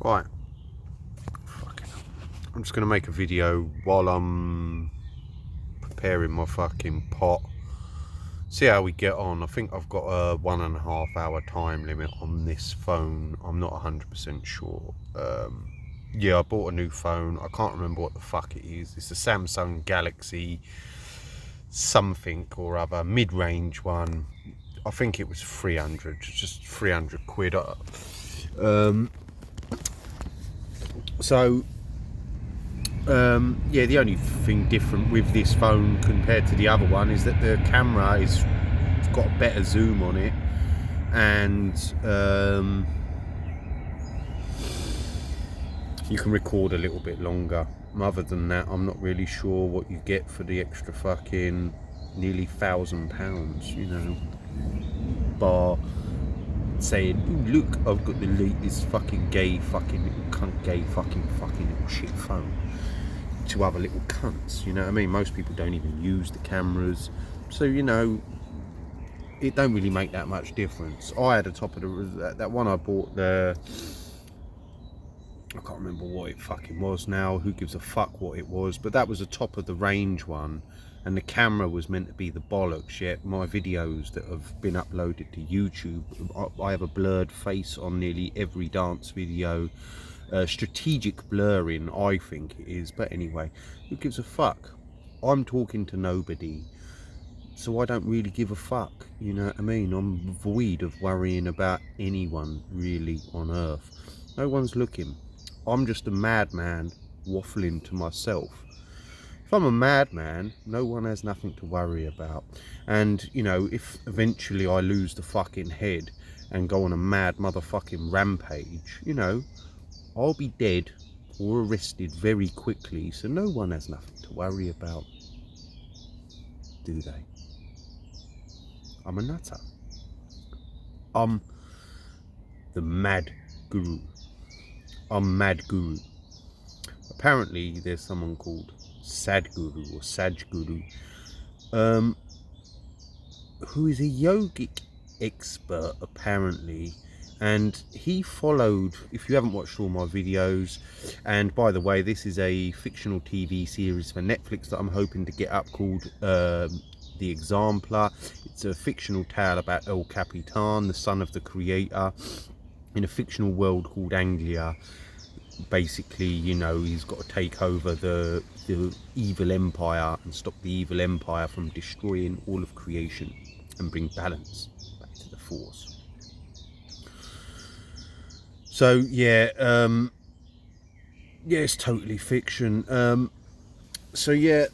Right, I'm just going to make a video while I'm preparing my fucking pot. See how we get on. I think I've got a 1.5 hour time limit on this phone. I'm not 100% sure. Yeah, I bought a new phone. I can't remember what the fuck it is. It's a Samsung Galaxy something or other, mid-range one. I think it was 300, just 300 quid. Yeah, the only thing different with this phone compared to the other one is that the camera is got a better zoom on it, and you can record a little bit longer. Other than that, I'm not really sure what you get for the extra fucking nearly £1,000, you know, bar saying, "Ooh, look, I've got the latest fucking gay fucking little cunt, gay fucking little shit phone," to other little cunts, you know what I mean? Most people don't even use the cameras, so you know, it don't really make that much difference. I had a top of the that one I bought there. I can't remember what it fucking was now. Who gives a fuck what it was? But that was a top of the range one, and the camera was meant to be the bollocks. Yet my videos that have been uploaded to YouTube, I have a blurred face on nearly every dance video. Strategic blurring, I think it is. But anyway, who gives a fuck? I'm talking to nobody, so I don't really give a fuck, you know what I mean? I'm void of worrying about anyone really on earth. No one's looking. I'm just a madman waffling to myself. If I'm a madman, no one has nothing to worry about. And you know, if eventually I lose the fucking head and go on a mad motherfucking rampage, you know, I'll be dead or arrested very quickly, so no one has nothing to worry about, do they? I'm a nutter. I'm the mad guru. I'm mad guru. Apparently there's someone called Sadhguru or Sajguru, who is a yogic expert apparently, and he followed, if you haven't watched all my videos, and by the way, this is a fictional TV series for Netflix that I'm hoping to get up called the Exampla. It's a fictional tale about El Capytain, the son of the creator, in a fictional world called Anglia. Basically, you know, he's got to take over the evil empire and stop the evil empire from destroying all of creation and bring balance back to the force. So yeah, yeah, it's totally fiction. So yeah,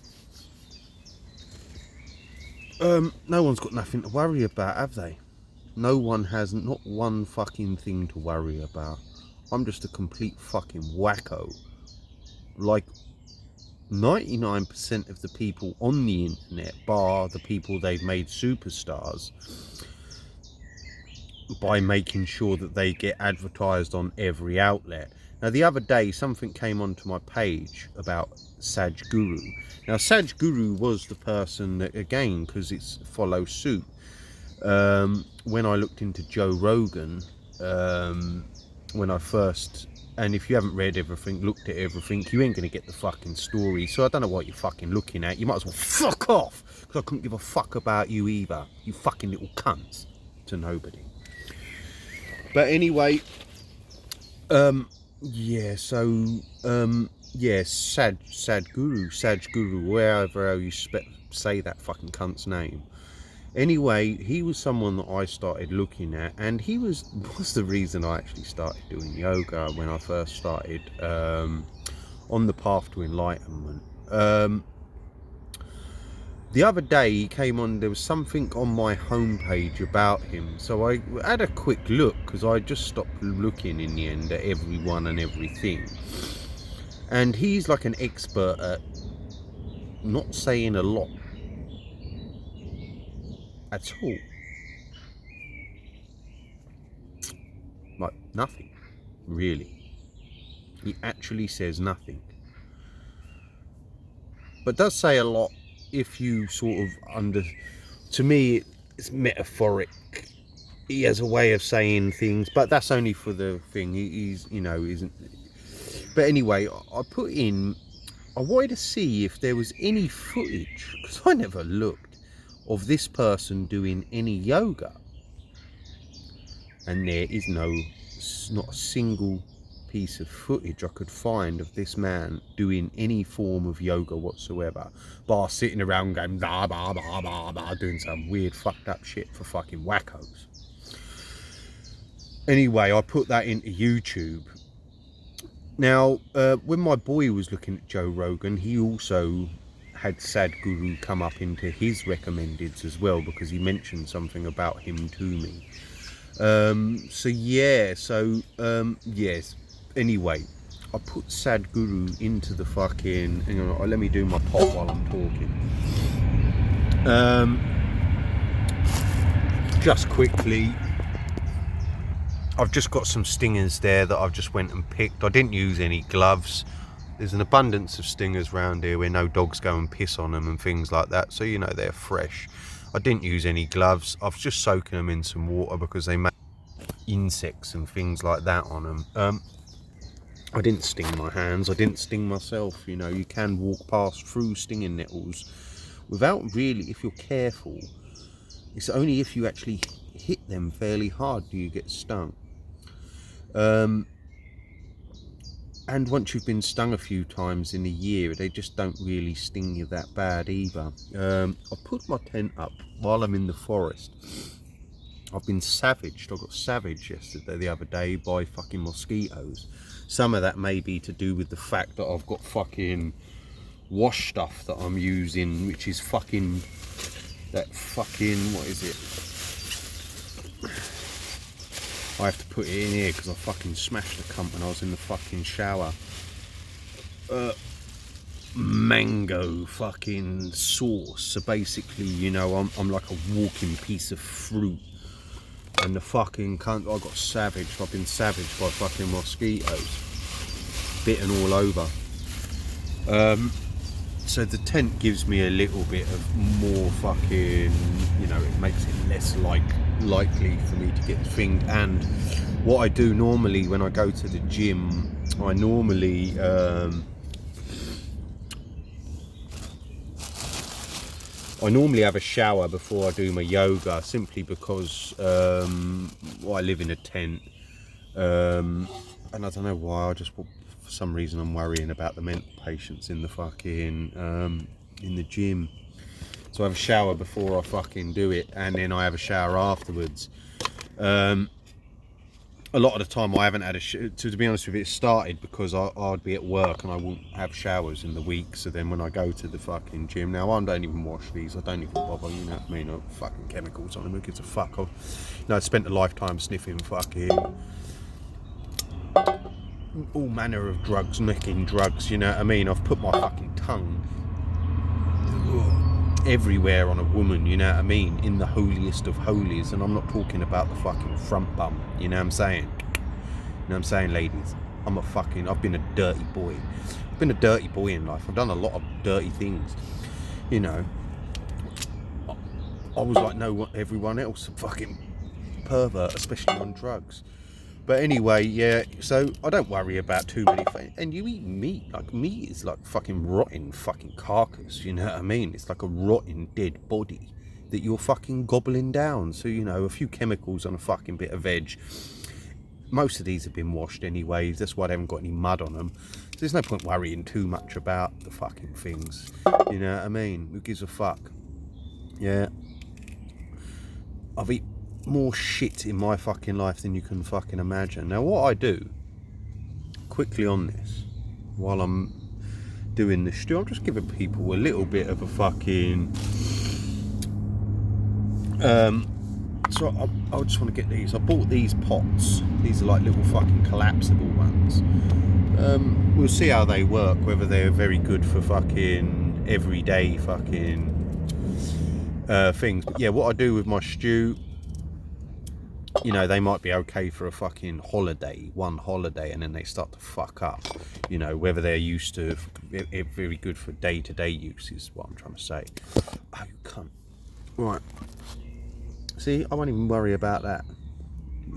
no one's got nothing to worry about, have they? No one has, not one fucking thing to worry about. I'm just a complete fucking wacko, like 99% of the people on the internet, bar the people they've made superstars by making sure that they get advertised on every outlet. Now the other day something came onto my page about Sajguru. Now Sajguru was the person that, again, because it's follow suit, when I looked into Joe Rogan, when I first, and if you haven't read everything, looked at everything, you ain't gonna get the fucking story. So I don't know what you're fucking looking at. You might as well fuck off, because I couldn't give a fuck about you either, you fucking little cunts, to nobody. But anyway, yeah, so yeah, Sadhguru, wherever you say that fucking cunt's name. Anyway, he was someone that I started looking at, and he was the reason I actually started doing yoga when I first started on the path to enlightenment. The other day he came on, there was something on my homepage about him, so I had a quick look, because I just stopped looking in the end at everyone and everything. And he's like an expert at not saying a lot at all. Like nothing, really. He actually says nothing. But does say a lot if you sort of to me it's metaphoric he has a way of saying things, but that's only for the thing. He's, you know, isn't. But anyway, I put in. I wanted to see if there was any footage, because I never looked, of this person doing any yoga, and there is not a single piece of footage I could find of this man doing any form of yoga whatsoever, bar sitting around going blah blah blah blah blah, doing some weird fucked up shit for fucking wackos. Anyway, I put that into YouTube. Now, when my boy was looking at Joe Rogan, he also had Sadhguru come up into his recommendeds as well, because he mentioned something about him to me. So yeah, yes. Anyway, I put Sadhguru into the fucking. Hang on, let me do my pot while I'm talking. Just quickly, I've just got some stingers there that I've just went and picked. I didn't use any gloves. There's an abundance of stingers around here where no dogs go and piss on them and things like that, so you know they're fresh. I didn't use any gloves. I was just soaking them in some water because they make insects and things like that on them. I didn't sting my hands, I didn't sting myself. You know, you can walk past through stinging nettles without really, if you're careful. It's only if you actually hit them fairly hard do you get stung. And once you've been stung a few times in a year, they just don't really sting you that bad either. I put my tent up while I'm in the forest. I've been savaged. I got savaged the other day by fucking mosquitoes. Some of that may be to do with the fact that I've got fucking wash stuff that I'm using, which is fucking, that fucking, what is it? I have to put it in here because I fucking smashed the cunt when I was in the fucking shower. Mango fucking sauce. So basically, you know, I'm like a walking piece of fruit. And the fucking cunt, I got savaged. I've been savaged by fucking mosquitoes. Bitten all over. So the tent gives me a little bit of more fucking, you know, it makes it less likely for me to get thinged. And what I do normally when I go to the gym, I normally have a shower before I do my yoga, simply because I live in a tent, and I don't know why, for some reason I'm worrying about the mental patients in the fucking in the gym. So I have a shower before I fucking do it, and then I have a shower afterwards. A lot of the time I haven't had to be honest with you, it started because I'd be at work and I wouldn't have showers in the week. So then when I go to the fucking gym, now I don't even wash these, I don't even bother, you know what I mean? No fucking chemicals on them, who gives a fuck? You know, I spent a lifetime sniffing fucking all manner of drugs, nicking drugs, you know what I mean? I've put my fucking tongue everywhere on a woman, you know what I mean, in the holiest of holies, and I'm not talking about the fucking front bum, you know what I'm saying? You know what I'm saying, ladies? I've been a dirty boy. I've been a dirty boy in life. I've done a lot of dirty things, you know. I was like everyone else, a fucking pervert, especially on drugs. But anyway, yeah, so I don't worry about too many things. And you eat meat. Like, meat is like fucking rotten fucking carcass, you know what I mean? It's like a rotten dead body that you're fucking gobbling down. So, you know, a few chemicals on a fucking bit of veg. Most of these have been washed anyways. That's why they haven't got any mud on them. So there's no point worrying too much about the fucking things. You know what I mean? Who gives a fuck? Yeah. I've eaten more shit in my fucking life than you can fucking imagine. Now what I do quickly on this while I'm doing this stew, I'm just giving people a little bit of a fucking so I just want to get these. I bought these pots. These are like little fucking collapsible ones. We'll see how they work, whether they're very good for fucking everyday fucking things. But yeah, what I do with my stew, you know, they might be okay for a fucking one holiday, and then they start to fuck up. You know, whether they're used to very good for day-to-day use is what I'm trying to say. Oh, you cunt. Right. See, I won't even worry about that.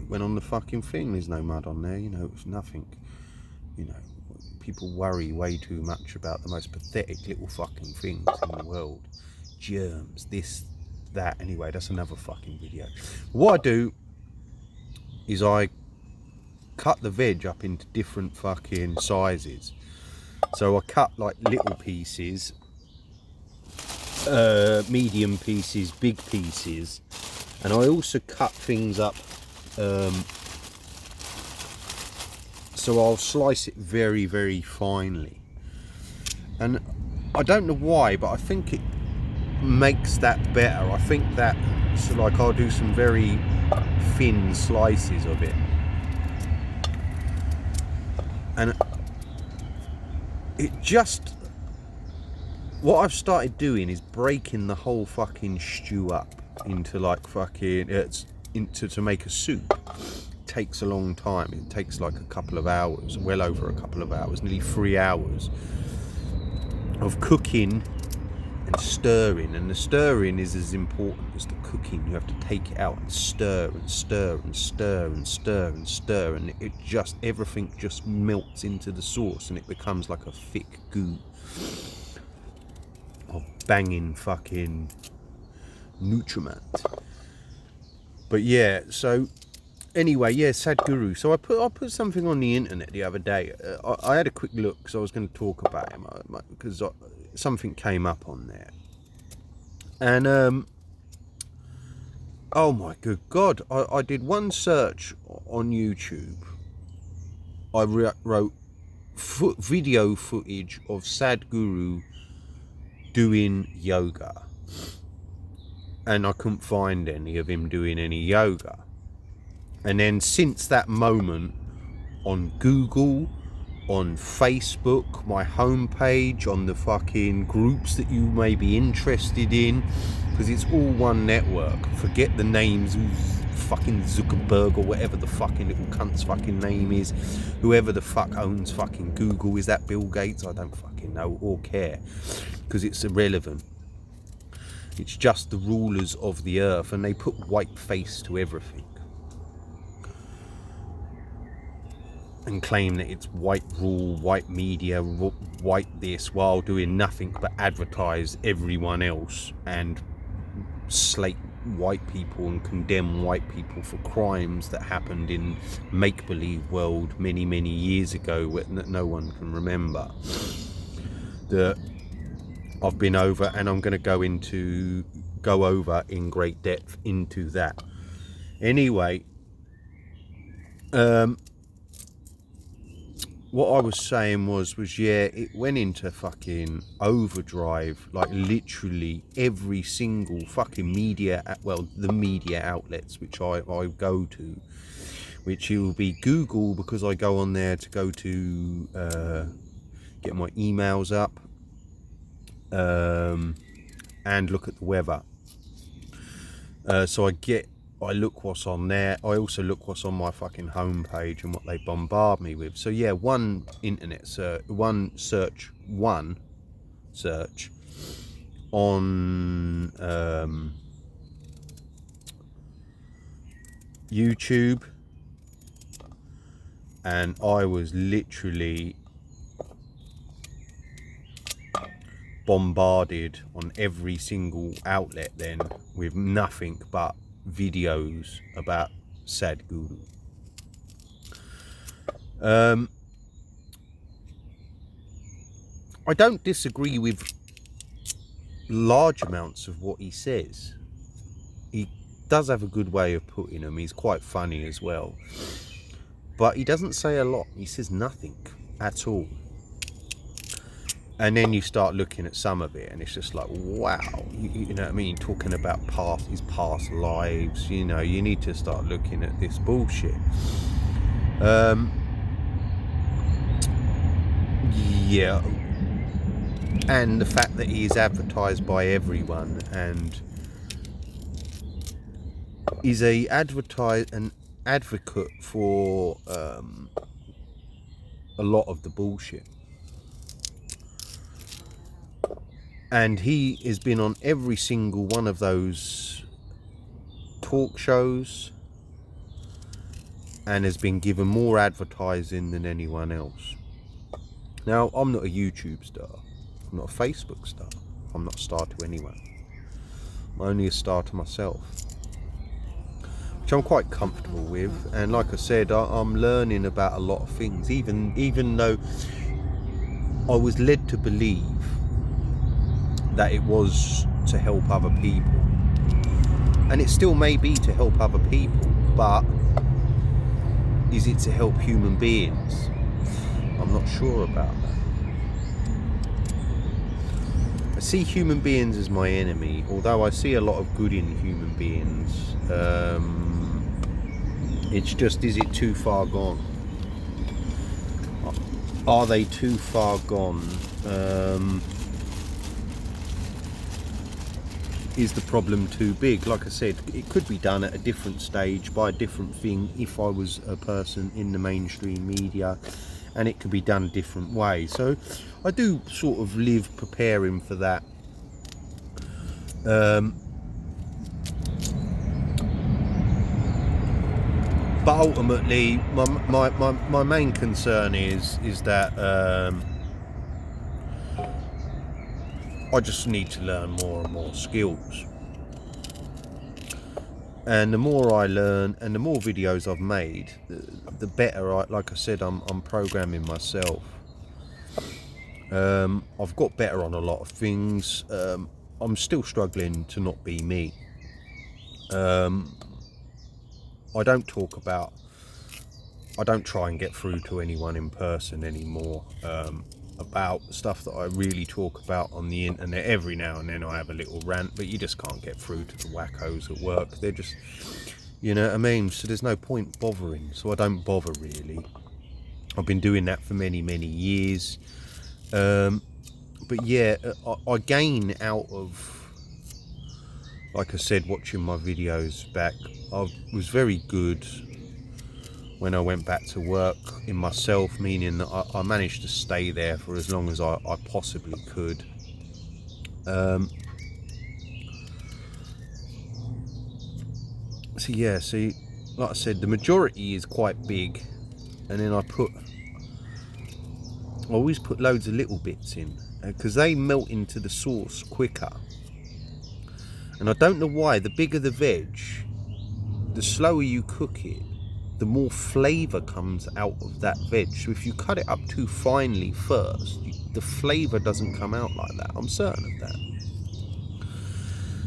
When on the fucking thing, there's no mud on there, you know, it's nothing. You know, people worry way too much about the most pathetic little fucking things in the world. Germs, this, that. Anyway, that's another fucking video. What I do is I cut the veg up into different fucking sizes. So I cut like little pieces, medium pieces, big pieces, and I also cut things up, so I'll slice it very, very finely. And I don't know why, but I think it makes that better. I think that, so like, I'll do some very thin slices of it, and it just, what I've started doing is breaking the whole fucking stew up into like fucking, to make a soup. It takes a long time. It takes like a couple of hours, well over a couple of hours, nearly 3 hours of cooking and stirring. And the stirring is as important as the cooking. You have to take it out and stir and stir and stir and stir and stir, and it just, everything just melts into the sauce and it becomes like a thick goo of banging fucking nutriment. But yeah, so anyway, yeah, Sadhguru. So I put something on the internet the other day. I had a quick look because I was going to talk about him, because something came up on there, and oh my good god, I did one search on YouTube. I wrote video footage of Sadhguru doing yoga, and I couldn't find any of him doing any yoga. And then since that moment, on Google, on Facebook, my homepage, on the fucking groups that you may be interested in, because it's all one network. Forget the names, fucking Zuckerberg or whatever the fucking little cunt's fucking name is. Whoever the fuck owns fucking Google. Is that Bill Gates? I don't fucking know or care, because it's irrelevant. It's just the rulers of the earth, and they put white face to everything and claim that it's white rule, white media, white this, while doing nothing but advertise everyone else and slate white people and condemn white people for crimes that happened in make-believe world many, many years ago that no one can remember. That I've been over, and I'm going to go over in great depth into that. Anyway, what I was saying was yeah, it went into fucking overdrive. Like literally every single fucking media, well, the media outlets which I go to, which will be Google, because I go on there to go to get my emails up, and look at the weather. So I look what's on there. I also look what's on my fucking homepage and what they bombard me with. So yeah, one search on YouTube, and I was literally bombarded on every single outlet then with nothing but videos about Sadhguru. I don't disagree with large amounts of what he says. He does have a good way of putting them. He's quite funny as well, but he doesn't say a lot. He says nothing at all. And then you start looking at some of it, and it's just like, wow, you know what I mean? Talking about his past lives, you know, you need to start looking at this bullshit. Yeah, and the fact that he is advertised by everyone, and is an advocate for a lot of the bullshit. And he has been on every single one of those talk shows and has been given more advertising than anyone else. Now, I'm not a YouTube star. I'm not a Facebook star. I'm not a star to anyone. I'm only a star to myself, which I'm quite comfortable with. And like I said, I'm learning about a lot of things, even though I was led to believe that it was to help other people. And it still may be to help other people, but is it to help human beings? I'm not sure about that. I see human beings as my enemy, although I see a lot of good in human beings. It's just, is it too far gone? Are they too far gone? Is the problem too big? Like I said, it could be done at a different stage by a different thing if I was a person in the mainstream media, and it could be done a different way. So I do sort of live preparing for that. But ultimately, my main concern is that I just need to learn more and more skills. And the more I learn and the more videos I've made, the better. Like I said, I'm programming myself. I've got better on a lot of things. I'm still struggling to not be me. I don't try and get through to anyone in person anymore about stuff that I really talk about on the internet. Every now and then I have a little rant, but you just can't get through to the wackos at work. They're just, you know what I mean? So there's no point bothering, so I don't bother really. I've been doing that for many years. But yeah, I gain out of, like I said, watching my videos back. I was very good when I went back to work in myself, meaning that I managed to stay there for as long as I possibly could. So yeah, see, like I said, the majority is quite big, and then I always put loads of little bits in, because they melt into the sauce quicker. And I don't know why, the bigger the veg, the slower you cook it, the more flavour comes out of that veg. So if you cut it up too finely first, the flavour doesn't come out like that. I'm certain of that.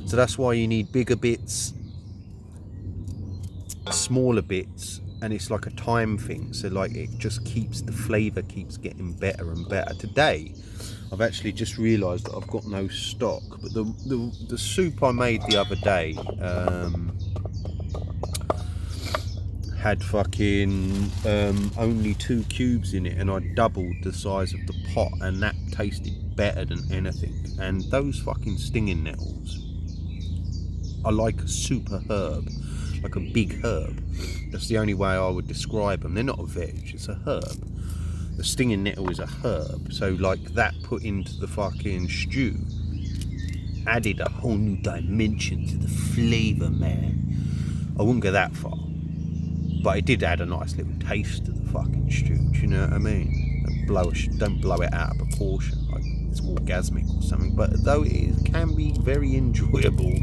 So that's why you need bigger bits, smaller bits, and it's like a time thing. So like it just keeps, the flavour keeps getting better and better. Today, I've actually just realised that I've got no stock, but the soup I made the other day, had fucking only 2 cubes in it, and I doubled the size of the pot, and that tasted better than anything. And those fucking stinging nettles are like a super herb, like a big herb. That's the only way I would describe them. They're not a veg, it's a herb. The stinging nettle is a herb, so like that put into the fucking stew added a whole new dimension to the flavour, man. I wouldn't go that far, but it did add a nice little taste to the fucking stew. Do you know what I mean? Don't blow it out of proportion like it's orgasmic or something. But though it can be very enjoyable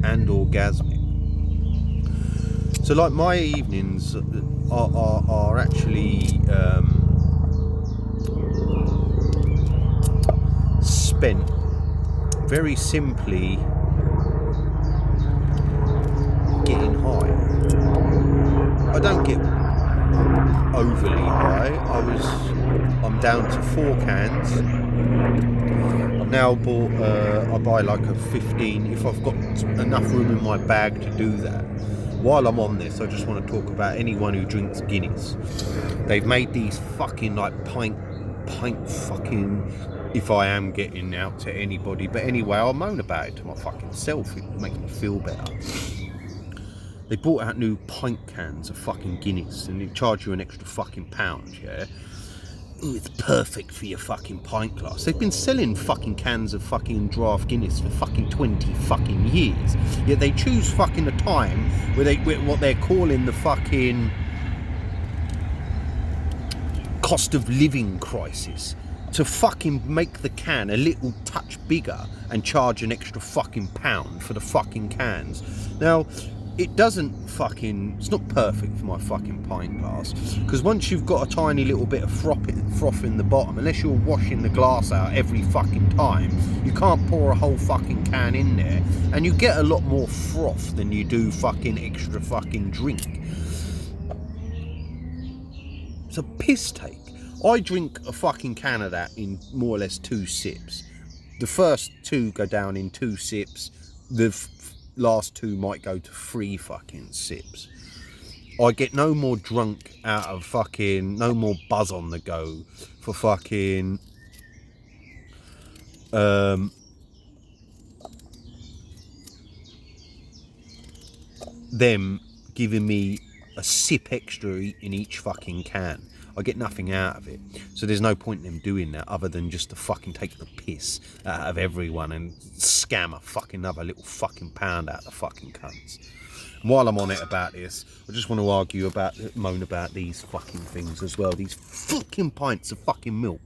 and orgasmic. So like my evenings are actually spent very simply getting high. I don't get overly high. I'm down to 4 cans. I've now bought, I buy like a 15, if I've got enough room in my bag to do that. While I'm on this, I just want to talk about anyone who drinks Guinness. They've made these fucking like pint fucking, if I am getting out to anybody, but anyway, I'll moan about it to my fucking self. It makes me feel better. They brought out new pint cans of fucking Guinness, and they charge you an extra fucking £1, yeah? ooh, it's perfect for your fucking pint glass. They've been selling fucking cans of fucking draft Guinness for fucking 20 fucking years. Yet they choose fucking a time where what they're calling the fucking cost of living crisis to fucking make the can a little touch bigger and charge an extra fucking £1 for the fucking cans. Now, it doesn't fucking, it's not perfect for my fucking pint glass, because once you've got a tiny little bit of froth in the bottom, unless you're washing the glass out every fucking time, you can't pour a whole fucking can in there, and you get a lot more froth than you do fucking extra fucking drink. It's a piss take. I drink a fucking can of that in more or less 2 sips. The first 2 go down in 2 sips. The last 2 might go to 3 fucking sips. I get no more drunk out of fucking, no more buzz on the go for fucking them giving me a sip extra in each fucking can. I get nothing out of it, so there's no point in them doing that other than just to fucking take the piss out of everyone and scam a fucking another little fucking £1 out of the fucking cunts. And while I'm on it about this, I just want to moan about these fucking things as well. These fucking pints of fucking milk.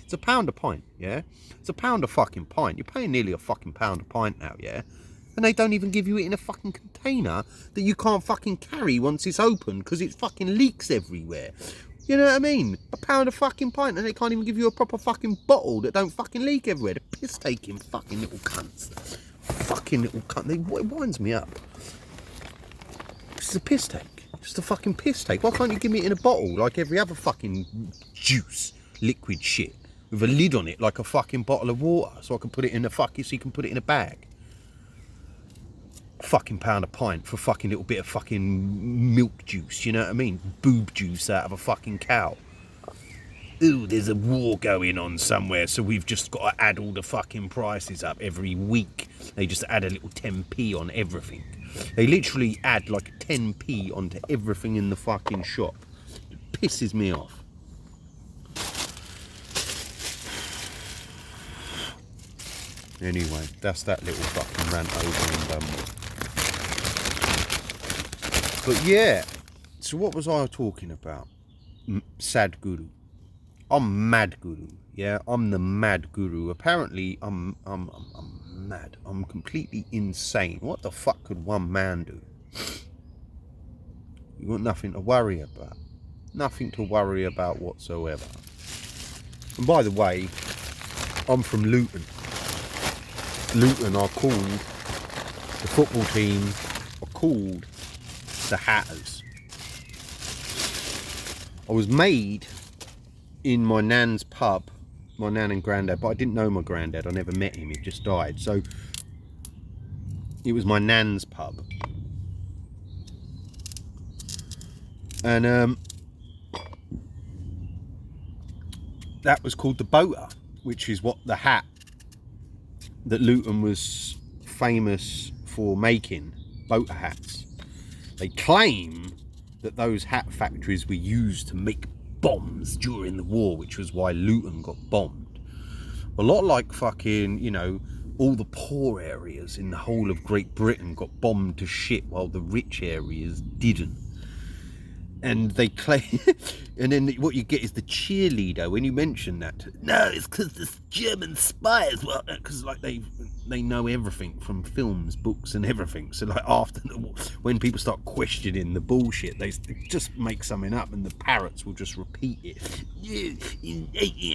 It's £1 a pint, yeah? It's £1 a fucking pint. You're paying nearly a fucking £1 a pint now, yeah? And they don't even give you it in a fucking container that you can't fucking carry once it's open because it fucking leaks everywhere. You know what I mean? £1 a fucking pint, and they can't even give you a proper fucking bottle that don't fucking leak everywhere. The piss taking fucking little cunts. Fucking little cunt. It winds me up. It's a piss take. Just a fucking piss take. Why can't you give me it in a bottle like every other fucking juice, liquid shit, with a lid on it like a fucking bottle of water, so I can put it in a so you can put it in a bag? Fucking £1 a pint for fucking little bit of fucking milk juice, you know what I mean? Boob juice out of a fucking cow. Ooh, there's a war going on somewhere, so we've just got to add all the fucking prices up every week. They just add a little 10p on everything. They literally add like 10p onto everything in the fucking shop. It pisses me off. Anyway, that's that little fucking rant over and done with. But yeah, so what was I talking about? Sad guru. I'm mad guru. Yeah, I'm the mad guru. Apparently, I'm mad. I'm completely insane. What the fuck could one man do? You got nothing to worry about. Nothing to worry about whatsoever. And by the way, I'm from Luton. Luton are called, the football team are called the Hatters. I was made in my nan's pub, my nan and granddad, but I didn't know my granddad. I never met him, he just died. So it was my nan's pub. And that was called the Boater, which is what the hat that Luton was famous for making, boater hats. They claim that those hat factories were used to make bombs during the war, which was why Luton got bombed. A lot like fucking, you know, all the poor areas in the whole of Great Britain got bombed to shit while the rich areas didn't. And they claim, and then what you get is the cheerleader when you mention that. No, it's because this German spies, well, because like they know everything from films, books, and everything. So like after the war, when people start questioning the bullshit, they just make something up, and the parrots will just repeat it,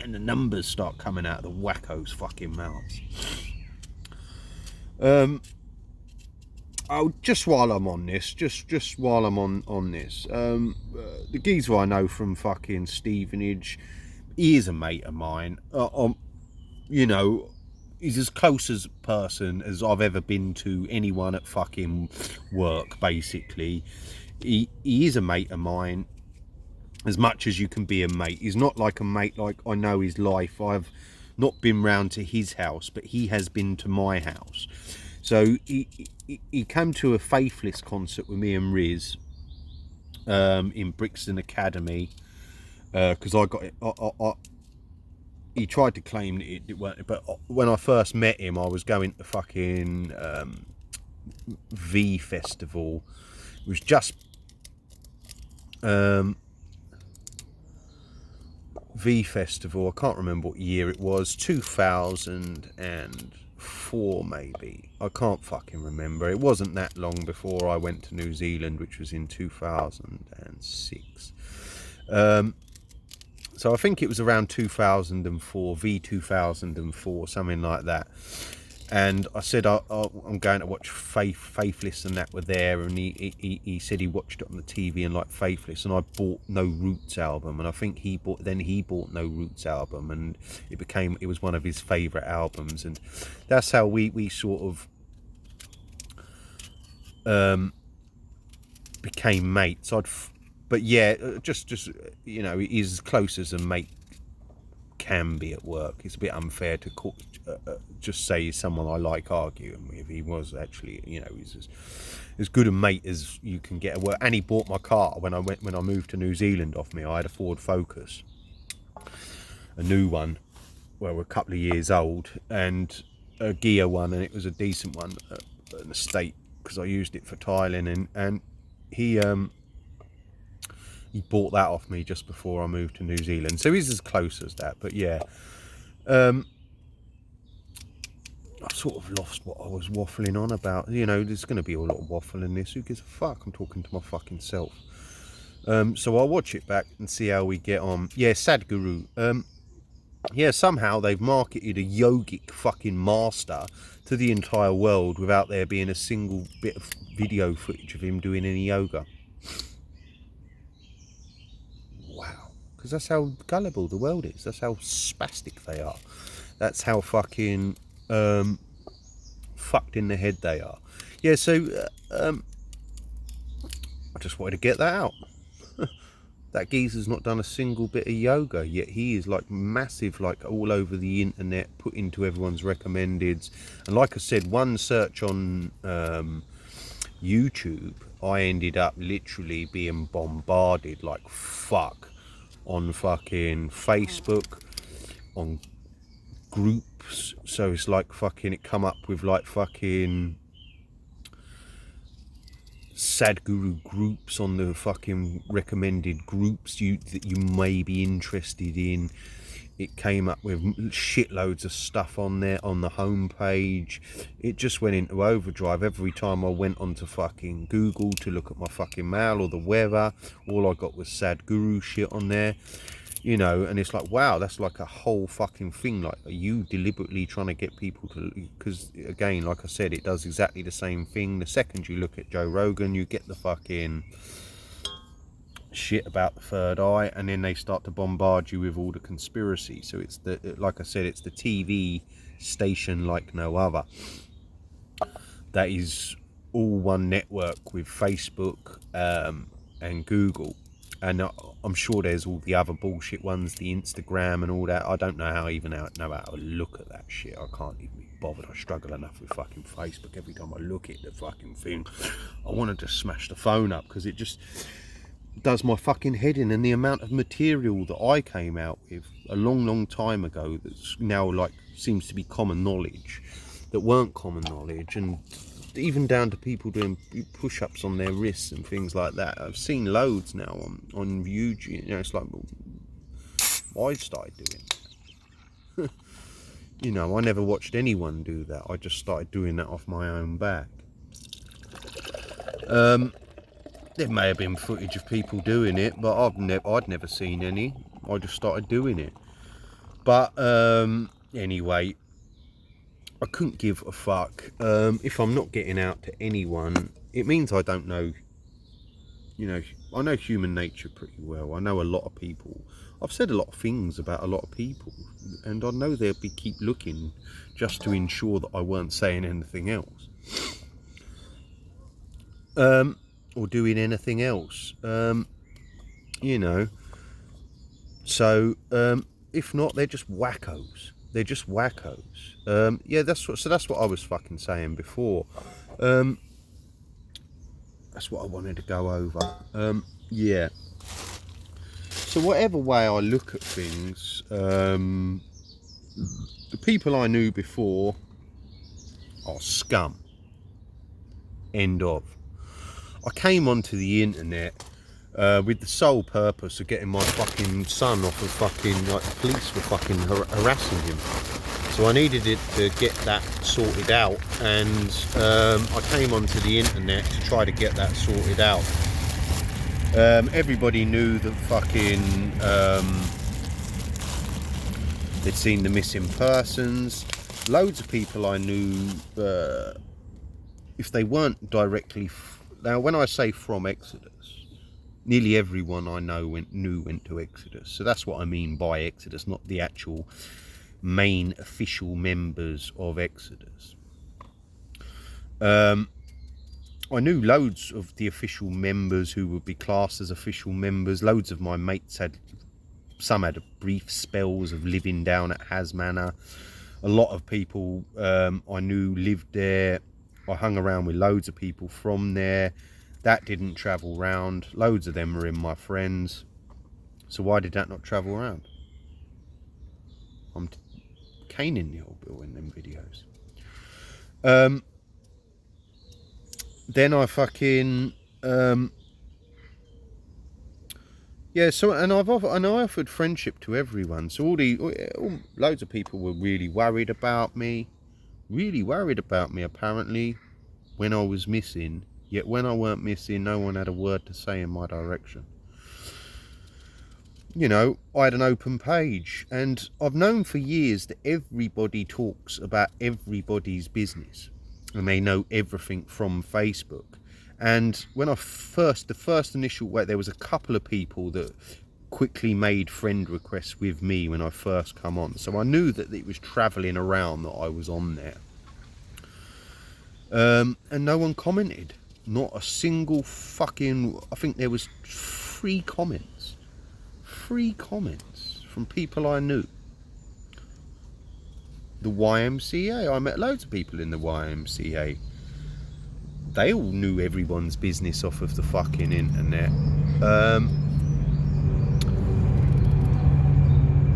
and the numbers start coming out of the wackos' fucking mouths. Oh, just while I'm on this, just while I'm on this, the geezer I know from fucking Stevenage, he is a mate of mine. You know, he's as close as person as I've ever been to anyone at fucking work, basically. He is a mate of mine, as much as you can be a mate. He's not like a mate like I know his life. I've not been round to his house, but he has been to my house. So he came to a Faithless concert with me and Riz in Brixton Academy. because I got it. He tried to claim that it weren't, but when I first met him, I was going to fucking V Festival. It was just V Festival. I can't remember what year it was. 2004 maybe. I can't fucking remember. It wasn't that long before I went to New Zealand, which was in 2006. So I think it was around 2004, V 2004, something like that. And I said I'm going to watch Faithless, and that were there, and he said he watched it on the TV and liked Faithless, and I bought No Roots album, and I think he bought No Roots album, and it was one of his favourite albums, and that's how we sort of became mates. But yeah, just you know, he's as close as a mate can be at work. It's a bit unfair to just say he's someone I like arguing with. He was actually, you know, he's as good a mate as you can get at work. And he bought my car when I moved to New Zealand off me. I had a Ford Focus, a new one, well, a couple of years old, and a gear one, and it was a decent one, an estate, because I used it for tiling, and he bought that off me just before I moved to New Zealand. So he's as close as that. But yeah, I've sort of lost what I was waffling on about. You know, there's going to be a lot of waffle in this. Who gives a fuck? I'm talking to my fucking self. So I'll watch it back and see how we get on. Yeah, Sadhguru. Yeah, somehow they've marketed a yogic fucking master to the entire world without there being a single bit of video footage of him doing any yoga. Wow. Because that's how gullible the world is. That's how spastic they are. That's how fucking fucked in the head they are. Yeah, so I just wanted to get that out. That geezer's not done a single bit of yoga, yet he is like massive, like all over the internet, put into everyone's recommendeds. And like I said, one search on YouTube, I ended up literally being bombarded like fuck on fucking Facebook, on groups. So it's like fucking, it come up with like fucking Sadhguru groups on the fucking recommended groups that you may be interested in. It came up with shitloads of stuff on there on the homepage. It just went into overdrive. Every time I went onto fucking Google to look at my fucking mail or the weather, all I got was Sadhguru shit on there. You know, and it's like, wow, that's like a whole fucking thing. Like, are you deliberately trying to get people to... Because, again, like I said, it does exactly the same thing. The second you look at Joe Rogan, you get the fucking shit about the third eye, and then they start to bombard you with all the conspiracy. So it's the, like I said, it's the TV station like no other. That is all one network with Facebook and Google. And I'm sure there's all the other bullshit ones, the Instagram and all that. I don't know how to look at that shit. I can't even be bothered. I struggle enough with fucking Facebook. Every time I look at the fucking thing, I want to just smash the phone up, because it just does my fucking head in. And the amount of material that I came out with a long time ago that's now like seems to be common knowledge, that weren't common knowledge, and even down to people doing push-ups on their wrists and things like that. I've seen loads now on YouTube. You know, it's like, I started doing it. You know, I never watched anyone do that. I just started doing that off my own back. There may have been footage of people doing it, but I'd never seen any. I just started doing it. But anyway, I couldn't give a fuck. If I'm not getting out to anyone, it means I don't know. You know, I know human nature pretty well. I know a lot of people. I've said a lot of things about a lot of people, and I know they'll keep looking just to ensure that I weren't saying anything else, or doing anything else. You know. So if not, they're just wackos. They're just wackos. Yeah, that's what I was fucking saying before. That's what I wanted to go over. Yeah. So whatever way I look at things, the people I knew before are scum. End of. I came onto the internet with the sole purpose of getting my fucking son off of fucking, like, the police were fucking harassing him. So I needed it to get that sorted out, and I came onto the internet to try to get that sorted out. Everybody knew that fucking they'd seen the missing persons. Loads of people I knew, if they weren't directly now, when I say from Exodus, nearly everyone I know went to Exodus. So that's what I mean by Exodus, not the actual main official members of Exodus. I knew loads of the official members who would be classed as official members. Loads of my mates some had brief spells of living down at Has Manor. A lot of people I knew lived there. I hung around with loads of people from there. That didn't travel round. Loads of them are in my friends. So why did that not travel around? I'm caning the old Bill in them videos. Then I fucking yeah. So and I offered friendship to everyone. So loads of people were really worried about me. Apparently, when I was missing. Yet when I weren't missing, no one had a word to say in my direction. You know, I had an open page, and I've known for years that everybody talks about everybody's business, and they know everything from Facebook. And when the first initial way, there was a couple of people that quickly made friend requests with me when I first come on. So I knew that it was traveling around that I was on there. And no one commented. Not a single fucking... I think there was 3 comments. 3 comments from people I knew. The YMCA. I met loads of people in the YMCA. They all knew everyone's business off of the fucking internet.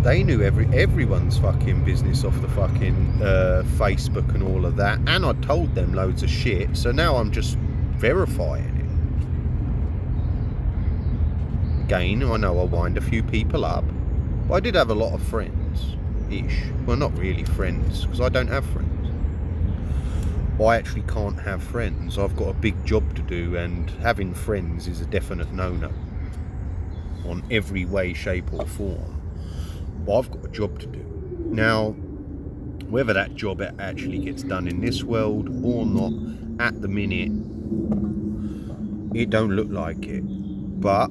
They knew everyone's fucking business off the fucking Facebook and all of that. And I told them loads of shit. So now I'm just verifying it. Again, I know I wind a few people up. But I did have a lot of friends-ish. Well, not really friends, because I don't have friends. I actually can't have friends. I've got a big job to do, and having friends is a definite no-no. On every way, shape or form. But I've got a job to do. Now, whether that job actually gets done in this world or not, at the minute, it don't look like it. But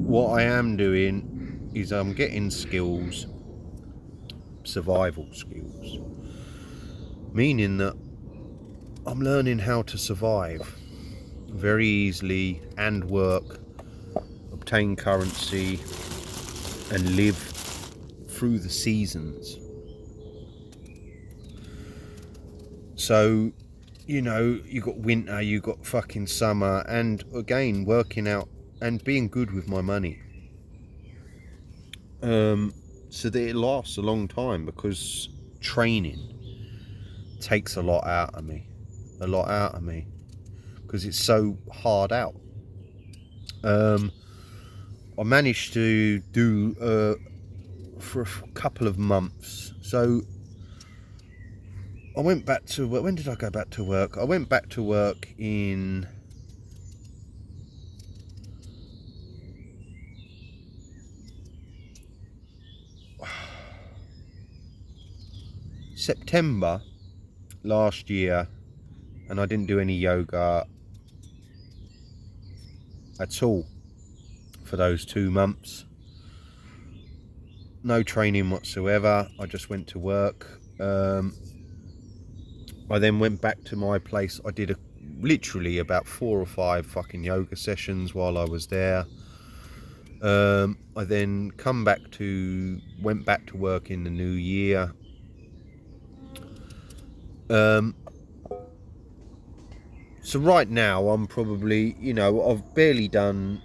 what I am doing is I'm getting skills, survival skills. Meaning that I'm learning how to survive very easily and work, obtain currency, and live through the seasons. So, you know, you got winter, you got fucking summer, and again, working out and being good with my money. So that it lasts a long time, because training takes a lot out of me. Because it's so hard out. I managed to do for a couple of months. So I went back to work. When did I go back to work? I went back to work in September last year, and I didn't do any yoga at all for those 2 months. No training whatsoever. I just went to work. I then went back to my place. I did literally about 4 or 5 fucking yoga sessions while I was there. I then went back to work in the new year. So right now I'm probably, you know, I've barely done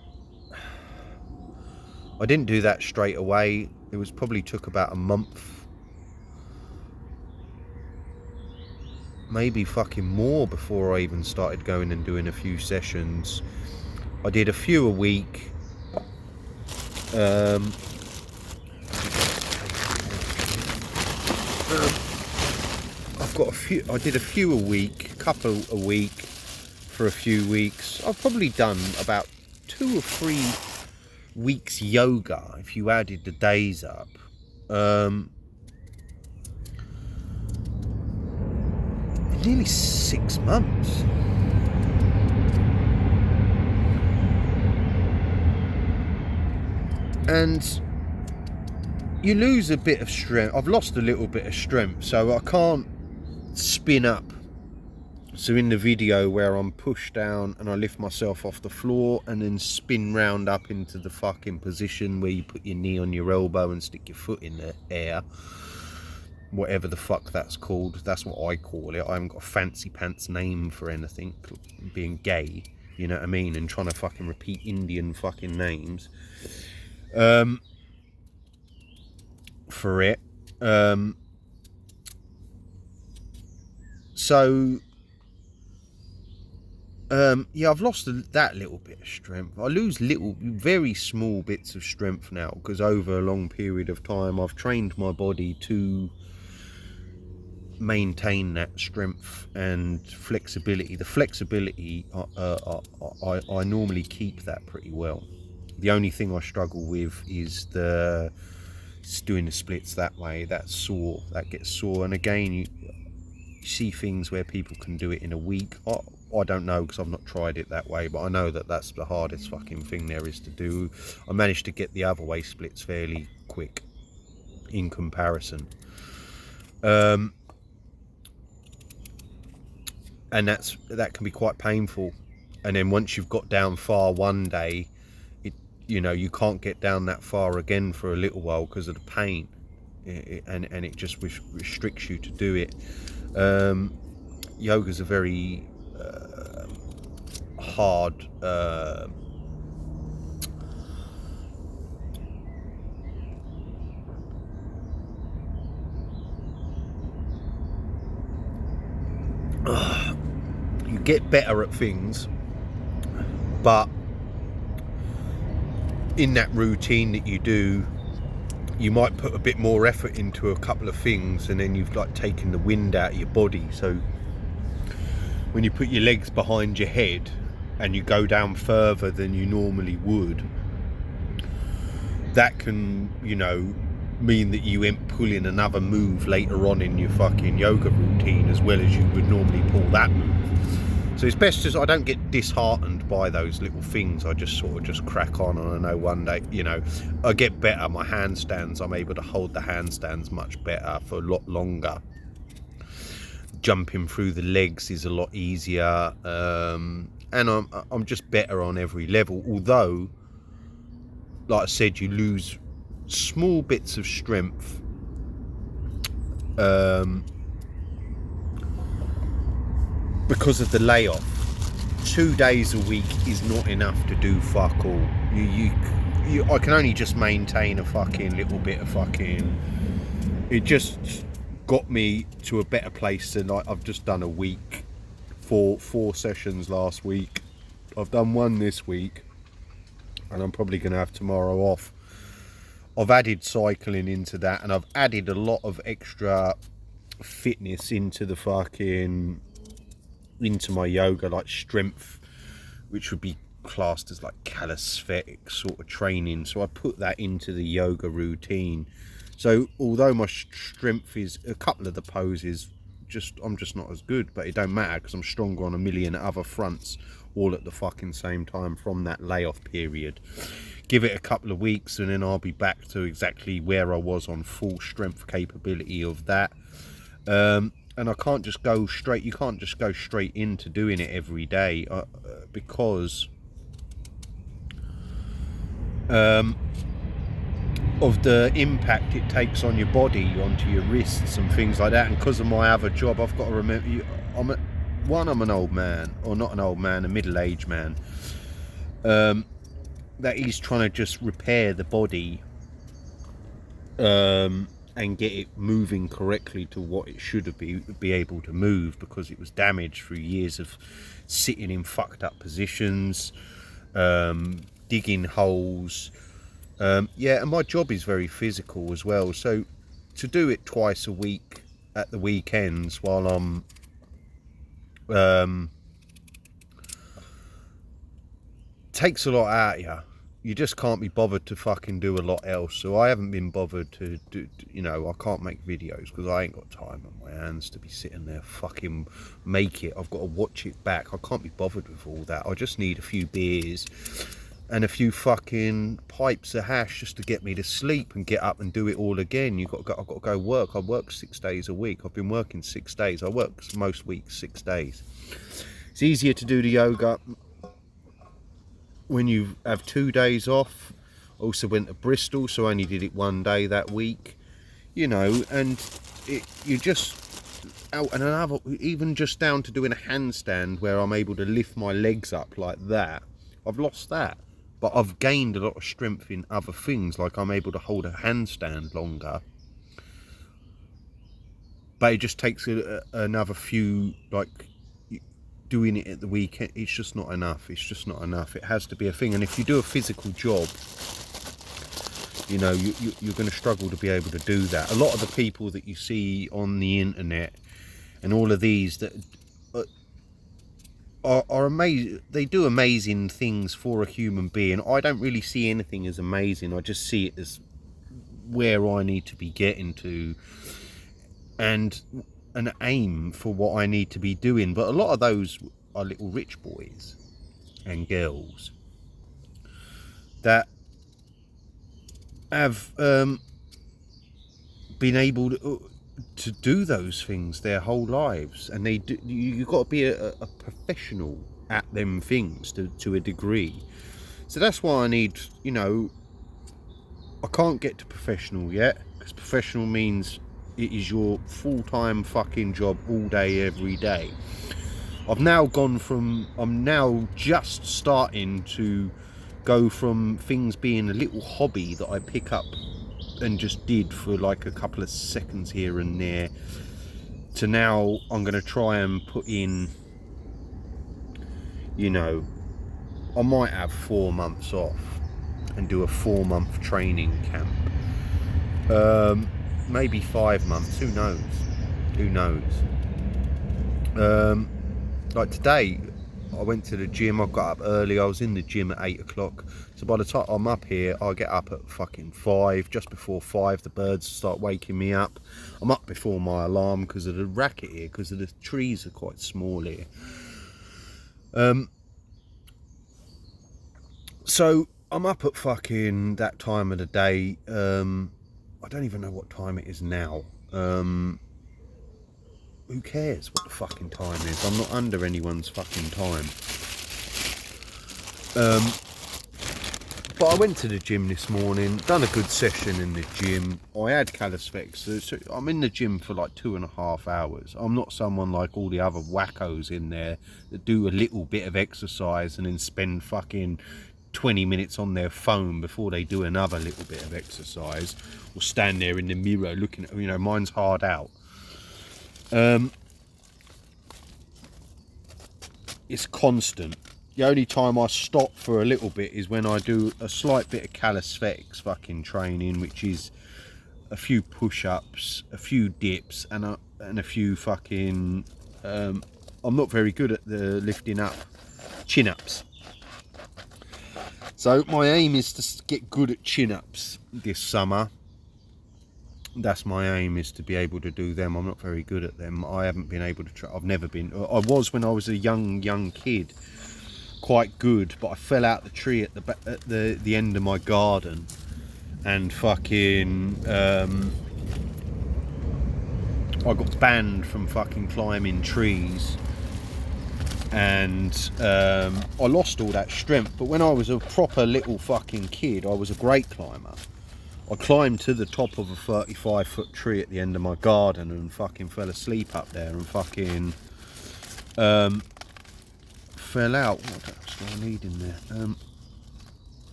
I didn't do that straight away. It was probably took about a month, maybe fucking more, before I even started going and doing a few sessions. I did a few a week. I've got a few. I did a few a week, couple a week for a few weeks. I've probably done about 2 or 3 weeks yoga if you added the days up. Nearly 6 months. And you lose a bit of strength. I've lost a little bit of strength, so I can't spin up. So in the video where I'm pushed down and I lift myself off the floor and then spin round up into the fucking position where you put your knee on your elbow and stick your foot in the air, whatever the fuck that's called, that's what I call it. I haven't got a fancy pants name for anything, being gay, you know what I mean, and trying to fucking repeat Indian fucking names for it. Yeah, I've lost that little bit of strength. I lose very small bits of strength now, because over a long period of time I've trained my body to maintain that strength and flexibility. The flexibility, I normally keep that pretty well. The only thing I struggle with is doing the splits that way. That's sore. That gets sore. And again, you see things where people can do it in a week. I don't know, because I've not tried it that way, but I know that that's the hardest fucking thing there is to do. I managed to get the other way splits fairly quick in comparison. And that can be quite painful. And then once you've got down far one day, you can't get down that far again for a little while because of the pain, and it just restricts you to do it. Yoga's a very hard you get better at things, but in that routine that you do, you might put a bit more effort into a couple of things, and then you've like taken the wind out of your body. So when you put your legs behind your head and you go down further than you normally would, that can, mean that you ain't pulling another move later on in your fucking yoga routine as well as you would normally pull that move. So it's best I don't get disheartened by those little things. I just sort of crack on, and I know one day, I get better. My handstands, I'm able to hold the handstands much better for a lot longer. Jumping through the legs is a lot easier, and I'm just better on every level. Although, like I said, you lose small bits of strength because of the layoff. 2 days a week is not enough to do fuck all. I can only just maintain a fucking little bit of fucking. It just got me to a better place than I've just done a week. 4 sessions last week. I've done 1 this week, and I'm probably going to have tomorrow off. I've added cycling into that, and I've added a lot of extra fitness into my yoga, like strength, which would be classed as like calisthenic sort of training. So I put that into the yoga routine. So although my strength is a couple of the poses, I'm just not as good, but it don't matter because I'm stronger on a million other fronts all at the fucking same time from that layoff period. Give it a couple of weeks and then I'll be back to exactly where I was on full strength capability of that. And I can't just go straight, you can't just go straight into doing it every day because of the impact it takes on your body, onto your wrists and things like that. And because of my other job, I've got to remember, I'm an old man, or not an old man, a middle-aged man. that he's trying to just repair the body and get it moving correctly to what it should have be able to move, because it was damaged through years of sitting in fucked up positions, digging holes. Yeah, and my job is very physical as well, so to do it twice a week at the weekends while I'm takes a lot out of you. You just can't be bothered to fucking do a lot else. So I haven't been bothered to do, you know, I can't make videos because I ain't got time on my hands to be sitting there fucking make it. I've got to watch it back. I can't be bothered with all that. I just need a few beers and a few fucking pipes of hash just to get me to sleep and get up and do it all again. I've got to go work. I work 6 days a week. I've been working 6 days. I work most weeks 6 days. It's easier to do the yoga when you have 2 days off. Also went to Bristol, so I only did it 1 day that week, you know, and you just out and another, even just down to doing a handstand where I'm able to lift my legs up like that. I've lost that, but I've gained a lot of strength in other things, like I'm able to hold a handstand longer. But it just takes another few, like, doing it at the weekend. It's just not enough. It's just not enough. It has to be a thing. And if you do a physical job, you know, you're going to struggle to be able to do that. A lot of the people that you see on the internet and all of these that are amazing, they do amazing things for a human being. I don't really see anything as amazing. I just see it as where I need to be getting to and an aim for what I need to be doing. But a lot of those are little rich boys and girls that have been able to do those things their whole lives, and they do. You've got to be a professional at them things to a degree. So that's why I need, you know, I can't get to professional yet, because professional means it is your full-time fucking job all day every day. I'm now just starting to go from things being a little hobby that I pick up and just did for like a couple of seconds here and there, to now I'm going to try and put in, you know, I might have 4 months off and do a 4-month training camp. Maybe 5 months, who knows? Like today, I went to the gym. I got up early. I was in the gym at 8 o'clock. So by the time I'm up here, I get up at fucking 5. Just before 5, the birds start waking me up. I'm up before my alarm because of the racket here, because the trees are quite small here. So I'm up at fucking that time of the day. I don't even know what time it is now. Who cares what the fucking time is? I'm not under anyone's fucking time. But I went to the gym this morning, done a good session in the gym. I had calisthenics, so I'm in the gym for like 2.5 hours. I'm not someone like all the other wackos in there that do a little bit of exercise and then spend fucking 20 minutes on their phone before they do another little bit of exercise, or stand there in the mirror looking at, you know, mine's hard out. It's constant. The only time I stop for a little bit is when I do a slight bit of calisthenics fucking training, which is a few push-ups, a few dips, and a few fucking I'm not very good at the lifting up chin-ups. So my aim is to get good at chin-ups this summer. That's my aim, is to be able to do them. I'm not very good at them. I haven't been able to try. I've never been. I was when I was a young kid, quite good, but I fell out the tree at the end of my garden, and fucking I got banned from fucking climbing trees. And I lost all that strength. But when I was a proper little fucking kid, I was a great climber. I climbed to the top of a 35-foot tree at the end of my garden and fucking fell asleep up there and fucking fell out. What else do I need in there?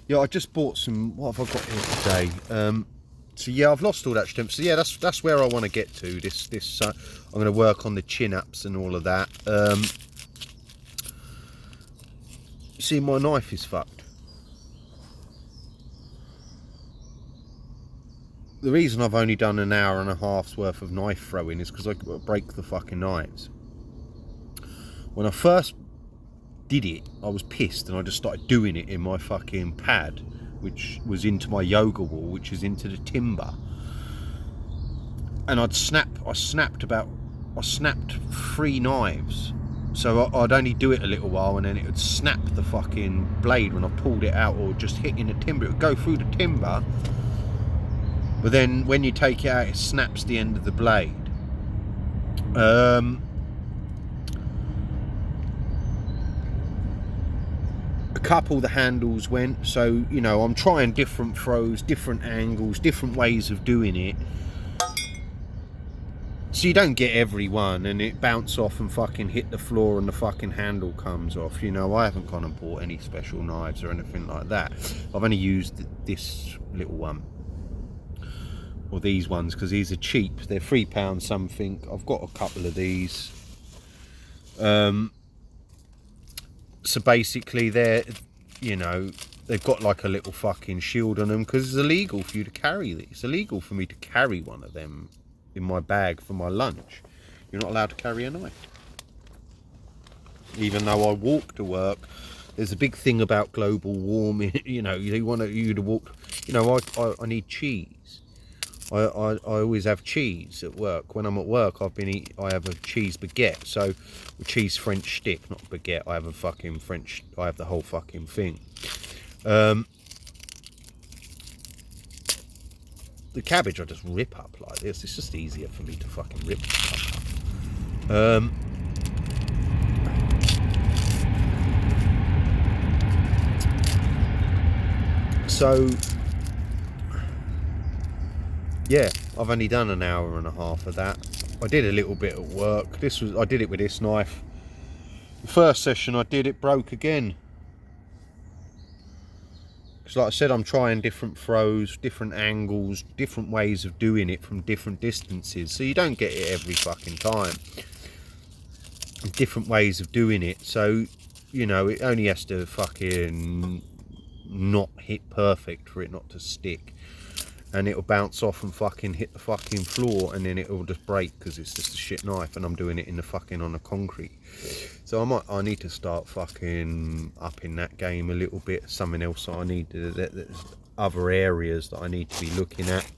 Yeah, I just bought some. What have I got here today? So yeah, I've lost all that strength. So yeah, that's where I want to get to. I'm going to work on the chin ups and all of that. See, my knife is fucked. The reason I've only done an hour and a half's worth of knife throwing is because I break the fucking knives. When I first did it, I was pissed and I just started doing it in my fucking pad, which was into my yoga wall, which is into the timber. And I snapped 3 knives. So I'd only do it a little while and then it would snap the fucking blade when I pulled it out, or just hitting the timber. It would go through the timber, but then when you take it out, it snaps the end of the blade. A couple the handles went, so you know, I'm trying different throws, different angles, different ways of doing it, so you don't get every one and it bounce off and fucking hit the floor and the fucking handle comes off. You know, I haven't gone and bought any special knives or anything like that. I've only used this little one, or these ones, because these are cheap. They're £3 something. I've got a couple of these. So basically they're, you know, they've got like a little fucking shield on them, because it's illegal for you to carry these. It's illegal for me to carry one of them in my bag for my lunch. You're not allowed to carry a knife, even though I walk to work. There's a big thing about global warming. You know, they want you to walk. You know, I need cheese. I always have cheese at work. When I'm at work, I have a cheese baguette. So a cheese French stick, not baguette. I have a fucking French. I have the whole fucking thing. The cabbage I just rip up like this. It's just easier for me to fucking rip stuff up. So yeah, I've only done an hour and a half of that. I did a little bit at work. I did it with this knife. The first session I did, it broke again. Because like I said, I'm trying different throws, different angles, different ways of doing it from different distances. So you don't get it every fucking time. Different ways of doing it. So, you know, it only has to fucking not hit perfect for it not to stick. And it'll bounce off and fucking hit the fucking floor, and then it'll just break because it's just a shit knife, and I'm doing it in the fucking on the concrete. So I need to start fucking upping that game a little bit. Something else that I need to, there's other areas that I need to be looking at.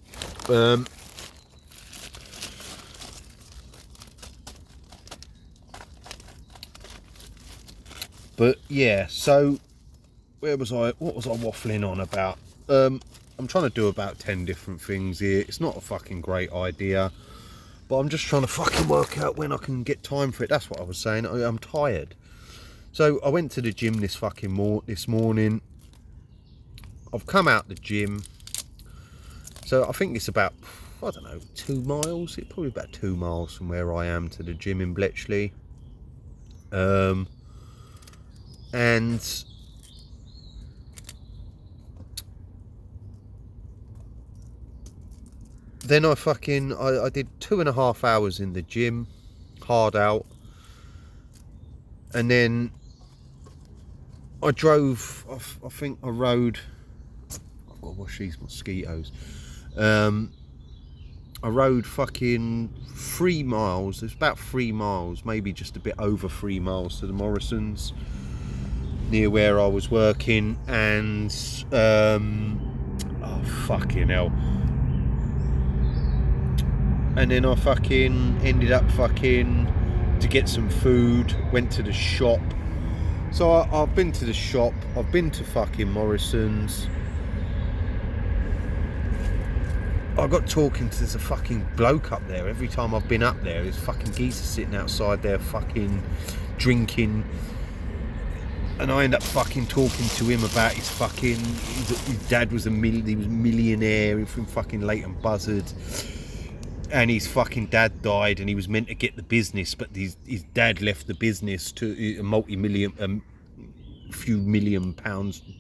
But yeah, so where was I? What was I waffling on about? I'm trying to do about 10 different things here. It's not a fucking great idea, but I'm just trying to fucking work out when I can get time for it. That's what I was saying. I'm tired. So I went to the gym this morning. I've come out the gym. So I think it's about, I don't know, 2 miles. It's probably about 2 miles from where I am to the gym in Bletchley. And then I did 2.5 hours in the gym, hard out, and then I drove. I think I rode. I've got to wash these mosquitoes. I rode fucking 3 miles. It's about 3 miles, maybe just a bit over 3 miles to the Morrisons, near where I was working, and oh fucking hell. And then I fucking ended up to get some food, went to the shop. So I've been to the shop, I've been to fucking Morrison's. I got talking to, there's a fucking bloke up there. Every time I've been up there, there's fucking geezer sitting outside there fucking drinking. And I end up fucking talking to him about his fucking, his dad was he was a millionaire from fucking Leighton Buzzard. And his fucking dad died, and he was meant to get the business, but his dad left the business to a multi-million few £1 million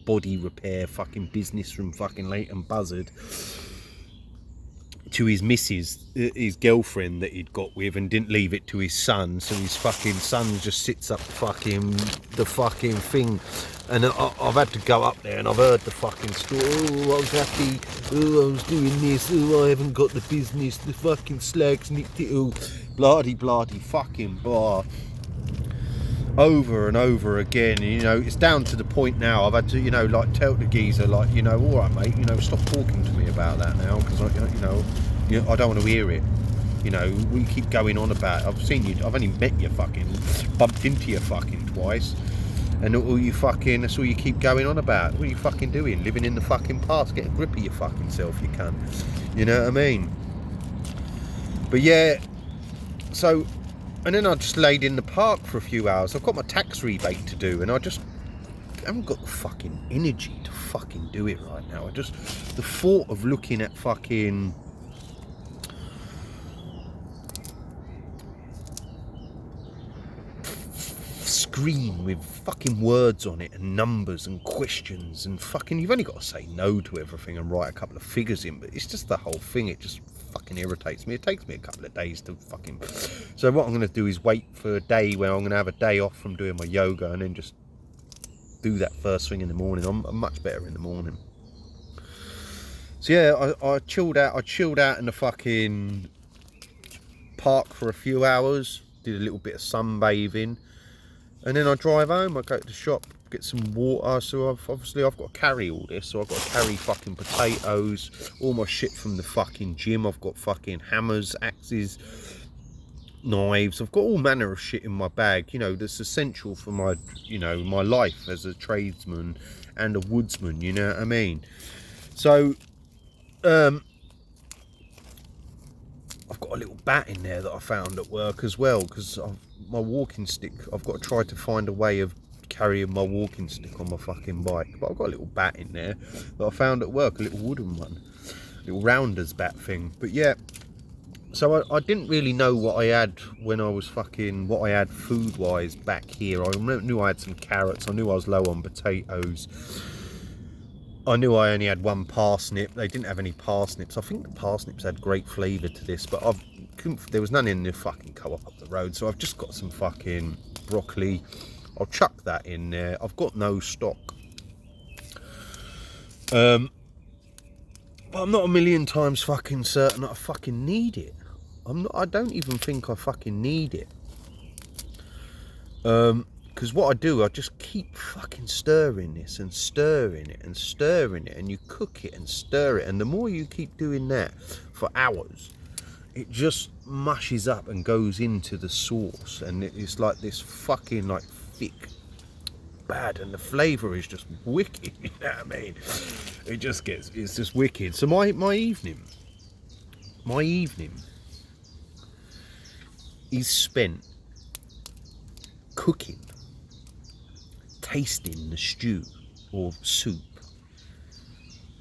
body repair fucking business from fucking Leighton Buzzard to his missus, his girlfriend that he'd got with, and didn't leave it to his son, so his fucking son just sits up the fucking thing. And I've had to go up there, and I've heard the fucking story. Oh, I was happy. Oh, I was doing this. Oh, I haven't got the business. The fucking slags nicked it all. Bloody fucking blah. Over and over again. You know, it's down to the point now I've had to, you know, like tell the geezer, like, you know, all right, mate, you know, stop talking to me about that now, because I don't want to hear it. You know, we keep going on about it. I've seen you. I've only met you fucking, bumped into you fucking twice. And all you fucking, that's all you keep going on about. What are you fucking doing? Living in the fucking past. Get a grip of your fucking self, you cunt. You know what I mean? But yeah, so, and then I just laid in the park for a few hours. I've got my tax rebate to do, and I just haven't got the fucking energy to fucking do it right now. The thought of looking at fucking screen with fucking words on it and numbers and questions and fucking, you've only got to say no to everything and write a couple of figures in, but it's just the whole thing, it just fucking irritates me. It takes me a couple of days to fucking, so what I'm going to do is wait for a day when I'm going to have a day off from doing my yoga, and then just do that first thing in the morning. I'm much better in the morning. So yeah, I chilled out in the fucking park for a few hours, did a little bit of sunbathing. And then I drive home, I go to the shop, get some water. So I've got to carry all this. So I've got to carry fucking potatoes, all my shit from the fucking gym. I've got fucking hammers, axes, knives. I've got all manner of shit in my bag, you know, that's essential for my, you know, my life as a tradesman and a woodsman, you know what I mean? So, I've got a little bat in there that I found at work as well, because my walking stick, I've got to try to find a way of carrying my walking stick on my fucking bike, but I've got a little bat in there that I found at work, a little wooden one, little rounders bat thing. But yeah, so I didn't really know what I had when I was fucking, what I had food wise back here. I knew I had some carrots, I knew I was low on potatoes, I knew I only had one parsnip. They didn't have any parsnips. I think the parsnips had great flavour to this, but there was none in the fucking co-op up the road. So I've just got some fucking broccoli. I'll chuck that in there. I've got no stock. But I'm not a million times fucking certain that I fucking need it. I don't even think I fucking need it. Because what I do, I just keep fucking stirring this and stirring it and stirring it, and you cook it and stir it, and the more you keep doing that for hours, it just mushes up and goes into the sauce, and it's like this fucking like thick bad, and the flavour is just wicked, you know what I mean? It's just wicked. So my evening is spent cooking, tasting the stew or soup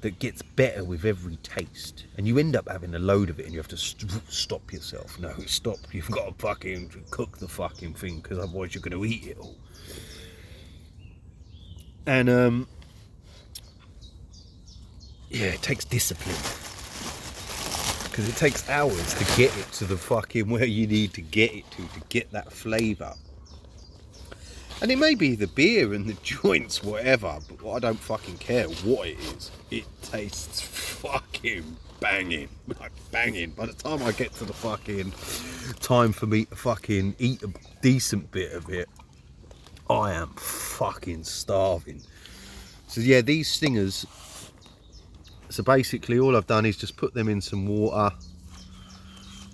that gets better with every taste, and you end up having a load of it, and you have to stop yourself. No, stop, you've got to fucking cook the fucking thing, because otherwise you're going to eat it all. And yeah, it takes discipline, because it takes hours to get it to the fucking where you need to get it to get that flavour. And it may be the beer and the joints, whatever, but I don't fucking care what it is. It tastes fucking banging, like banging. By the time I get to the fucking time for me to fucking eat a decent bit of it, I am fucking starving. So yeah, these stingers, so basically all I've done is just put them in some water,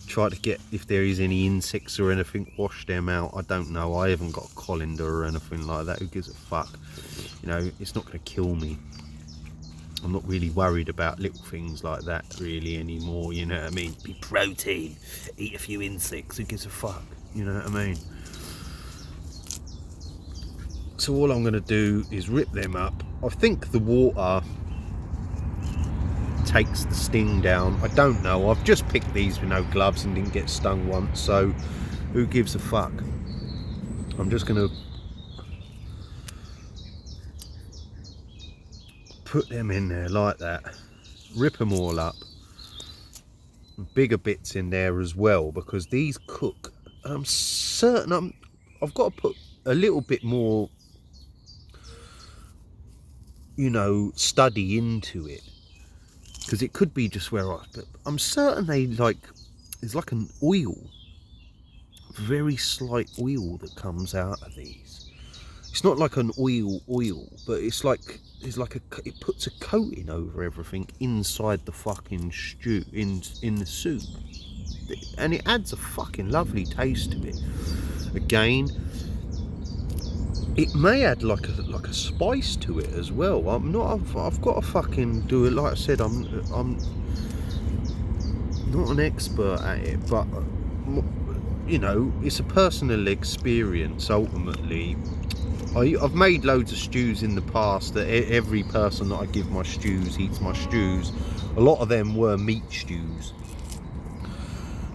try to get, if there is any insects or anything, wash them out. I don't know, I haven't got a colander or anything like that. Who gives a fuck? You know, it's not going to kill me. I'm not really worried about little things like that really anymore, you know what I mean? Be protein, eat a few insects, who gives a fuck? You know what I mean? So all I'm going to do is rip them up. I think the water takes the sting down. I don't know. I've just picked these with no gloves and didn't get stung once, so who gives a fuck? I'm just going to put them in there like that, rip them all up, bigger bits in there as well, because these cook. I'm certain I've got to put a little bit more, you know, study into it, because it could be just where but I'm certain they like, there's like an oil, very slight oil that comes out of these. It's not like an oil, but it's like it puts a coating over everything inside the fucking stew, in the soup, and it adds a fucking lovely taste to it. Again, it may add like a spice to it as well. I've got to fucking do it. Like I said, I'm not an expert at it, but you know, it's a personal experience ultimately. I've made loads of stews in the past that every person that I give my stews eats my stews. A lot of them were meat stews,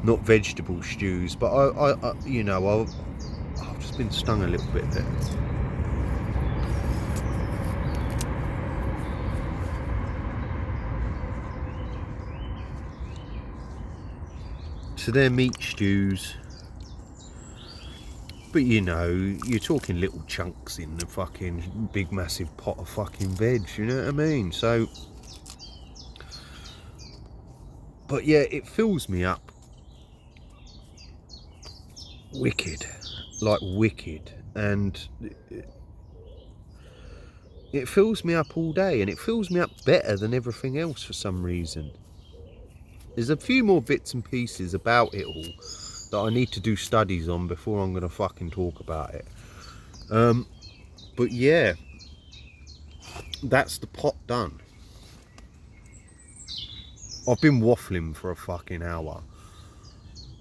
not vegetable stews, but I you know, I've just been stung a little bit there. So they're meat stews, but you know, you're talking little chunks in the fucking big massive pot of fucking veg, you know what I mean? So, but yeah, it fills me up wicked, like wicked, and it fills me up all day, and it fills me up better than everything else for some reason. There's a few more bits and pieces about it all that I need to do studies on before I'm gonna fucking talk about it. But yeah, that's the pot done. I've been waffling for a fucking hour.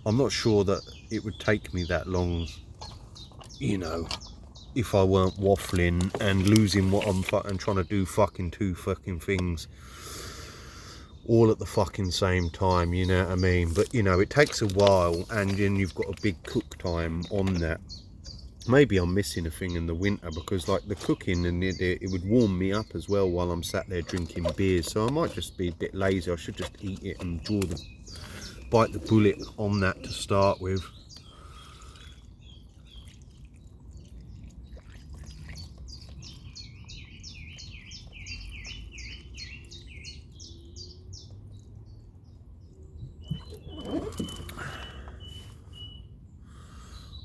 I'm not sure that it would take me that long, you know, if I weren't waffling and losing what I'm trying to do fucking two fucking things all at the fucking same time, you know what I mean? But you know, it takes a while, and then you've got a big cook time on that. Maybe I'm missing a thing in the winter, because like the cooking, and it would warm me up as well while I'm sat there drinking beers. So I might just be a bit lazy. I should just eat it and bite the bullet on that to start with.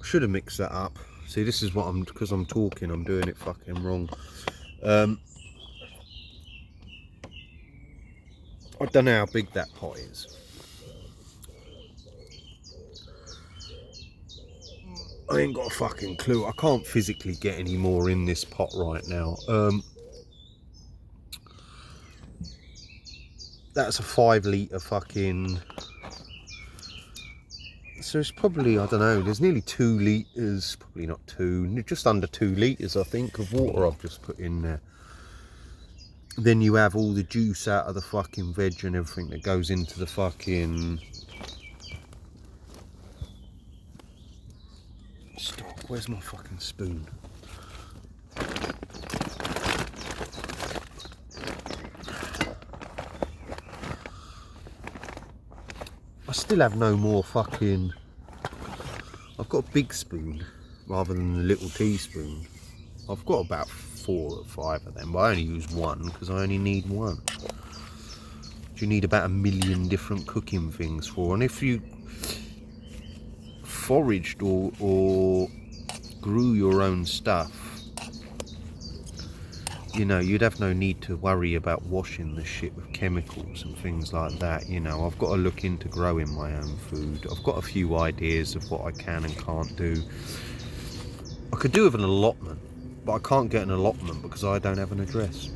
Should have mixed that up. See, this is what because I'm talking, I'm doing it fucking wrong. I don't know how big that pot is. I ain't got a fucking clue. I can't physically get any more in this pot right now. That's a 5 litre fucking... So it's probably, I don't know, there's nearly 2 litres, probably not 2, just under 2 litres I think of water I've just put in there. Then you have all the juice out of the fucking veg and everything that goes into the fucking stock. Where's my fucking spoon? I still have no more fucking... I've got a big spoon rather than the little teaspoon. I've got about 4 or 5 of them, but I only use one because I only need one. You need about 1 million different cooking things for, and if you foraged or grew your own stuff, you know, you'd have no need to worry about washing the shit with chemicals and things like that. You know, I've got to look into growing my own food. I've got a few ideas of what I can and can't do. I could do with an allotment, but I can't get an allotment because I don't have an address.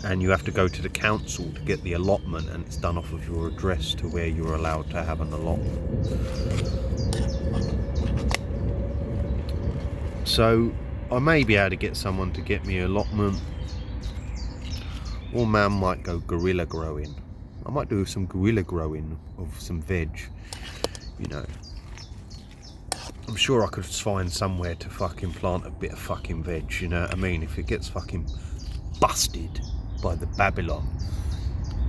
And you have to go to the council to get the allotment, and it's done off of your address to where you're allowed to have an allotment. So I may be able to get someone to get me an allotment, or man might go guerrilla growing. I might do some guerrilla growing of some veg, you know. I'm sure I could find somewhere to fucking plant a bit of fucking veg, you know what I mean? If it gets fucking busted, by the Babylon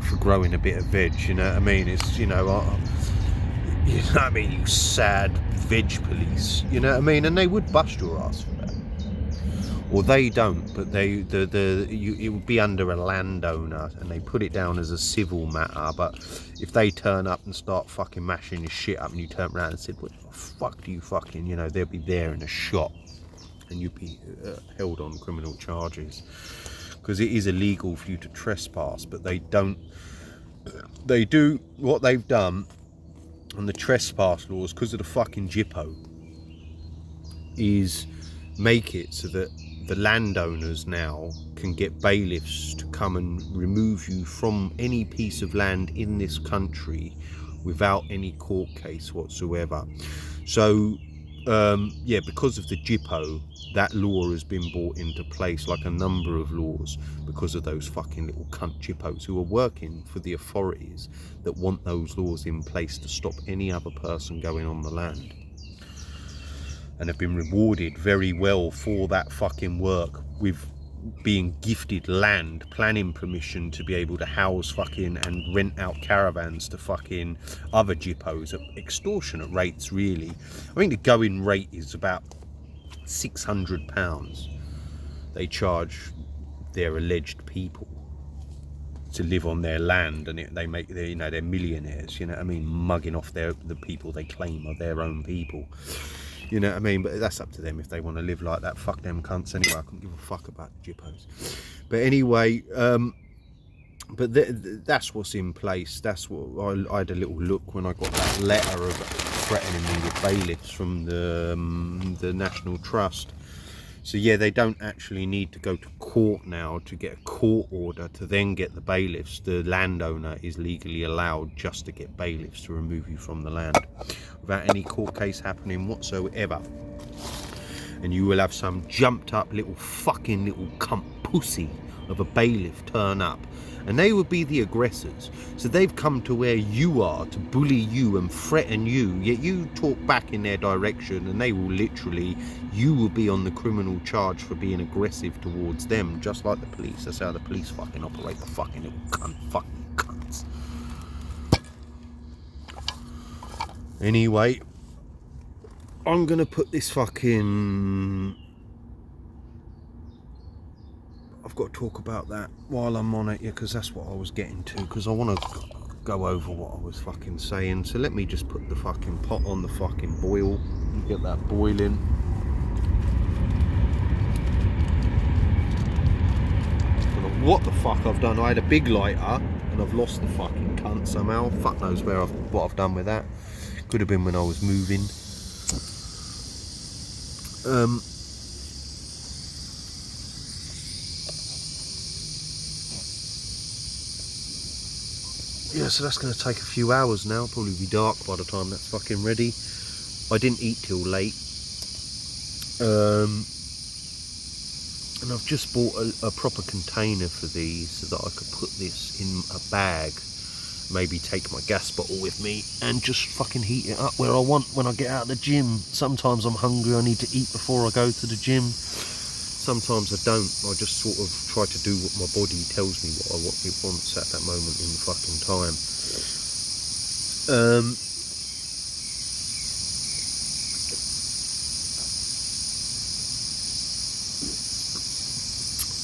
for growing a bit of veg, you know what I mean? It's, you know what I mean, you sad veg police, you know what I mean? And they would bust your ass for that. Or they don't, but it would be under a landowner, and they put it down as a civil matter. But if they turn up and start fucking mashing your shit up, and you turn around and said, "What the fuck do you fucking," you know, they'll be there in a shot, and you'd be held on criminal charges, because it is illegal for you to trespass. But they don't. They do what they've done on the trespass laws, because of the fucking Jippo, is make it so that the landowners now can get bailiffs to come and remove you from any piece of land in this country without any court case whatsoever. So yeah, because of the Jippo, that law has been brought into place, like a number of laws, because of those fucking little cunt Jippos who are working for the authorities that want those laws in place to stop any other person going on the land, and have been rewarded very well for that fucking work with being gifted land, planning permission to be able to house fucking and rent out caravans to fucking other Jippos at extortionate rates, really. I think the going rate is about £600 they charge their alleged people to live on their land, and they make their, you know, they're millionaires, you know what I mean, mugging off the people they claim are their own people. You know what I mean? But that's up to them if they want to live like that. Fuck them cunts anyway. I couldn't give a fuck about the Jippos. But anyway, but that's what's in place. That's what I had a little look when I got that letter of threatening me with bailiffs from the National Trust. So yeah, they don't actually need to go to court now to get a court order to then get the bailiffs. The landowner is legally allowed just to get bailiffs to remove you from the land without any court case happening whatsoever. And you will have some jumped up little fucking little cunt pussy of a bailiff turn up, and they will be the aggressors. So they've come to where you are to bully you and threaten you, yet you talk back in their direction, and they will literally, you will be on the criminal charge for being aggressive towards them, just like the police. That's how the police fucking operate, the fucking little fucking cunts. Anyway, I'm gonna put this fucking, I've got to talk about that while I'm on it, yeah, because that's what I was getting to, because I want to go over what I was fucking saying. So let me just put the fucking pot on the fucking boil and get that boiling. I don't know what the fuck I've done. I had a big lighter and I've lost the fucking cunt somehow. Fuck knows what I've done with that. Could have been when I was moving. Yeah, so that's going to take a few hours now. Probably be dark by the time that's fucking ready. I didn't eat till late. And I've just bought a proper container for these so that I could put this in a bag. Maybe take my gas bottle with me and just fucking heat it up where I want when I get out of the gym. Sometimes I'm hungry, I need to eat before I go to the gym. Sometimes I don't. I just sort of try to do what my body tells me what it wants at that moment in the fucking time.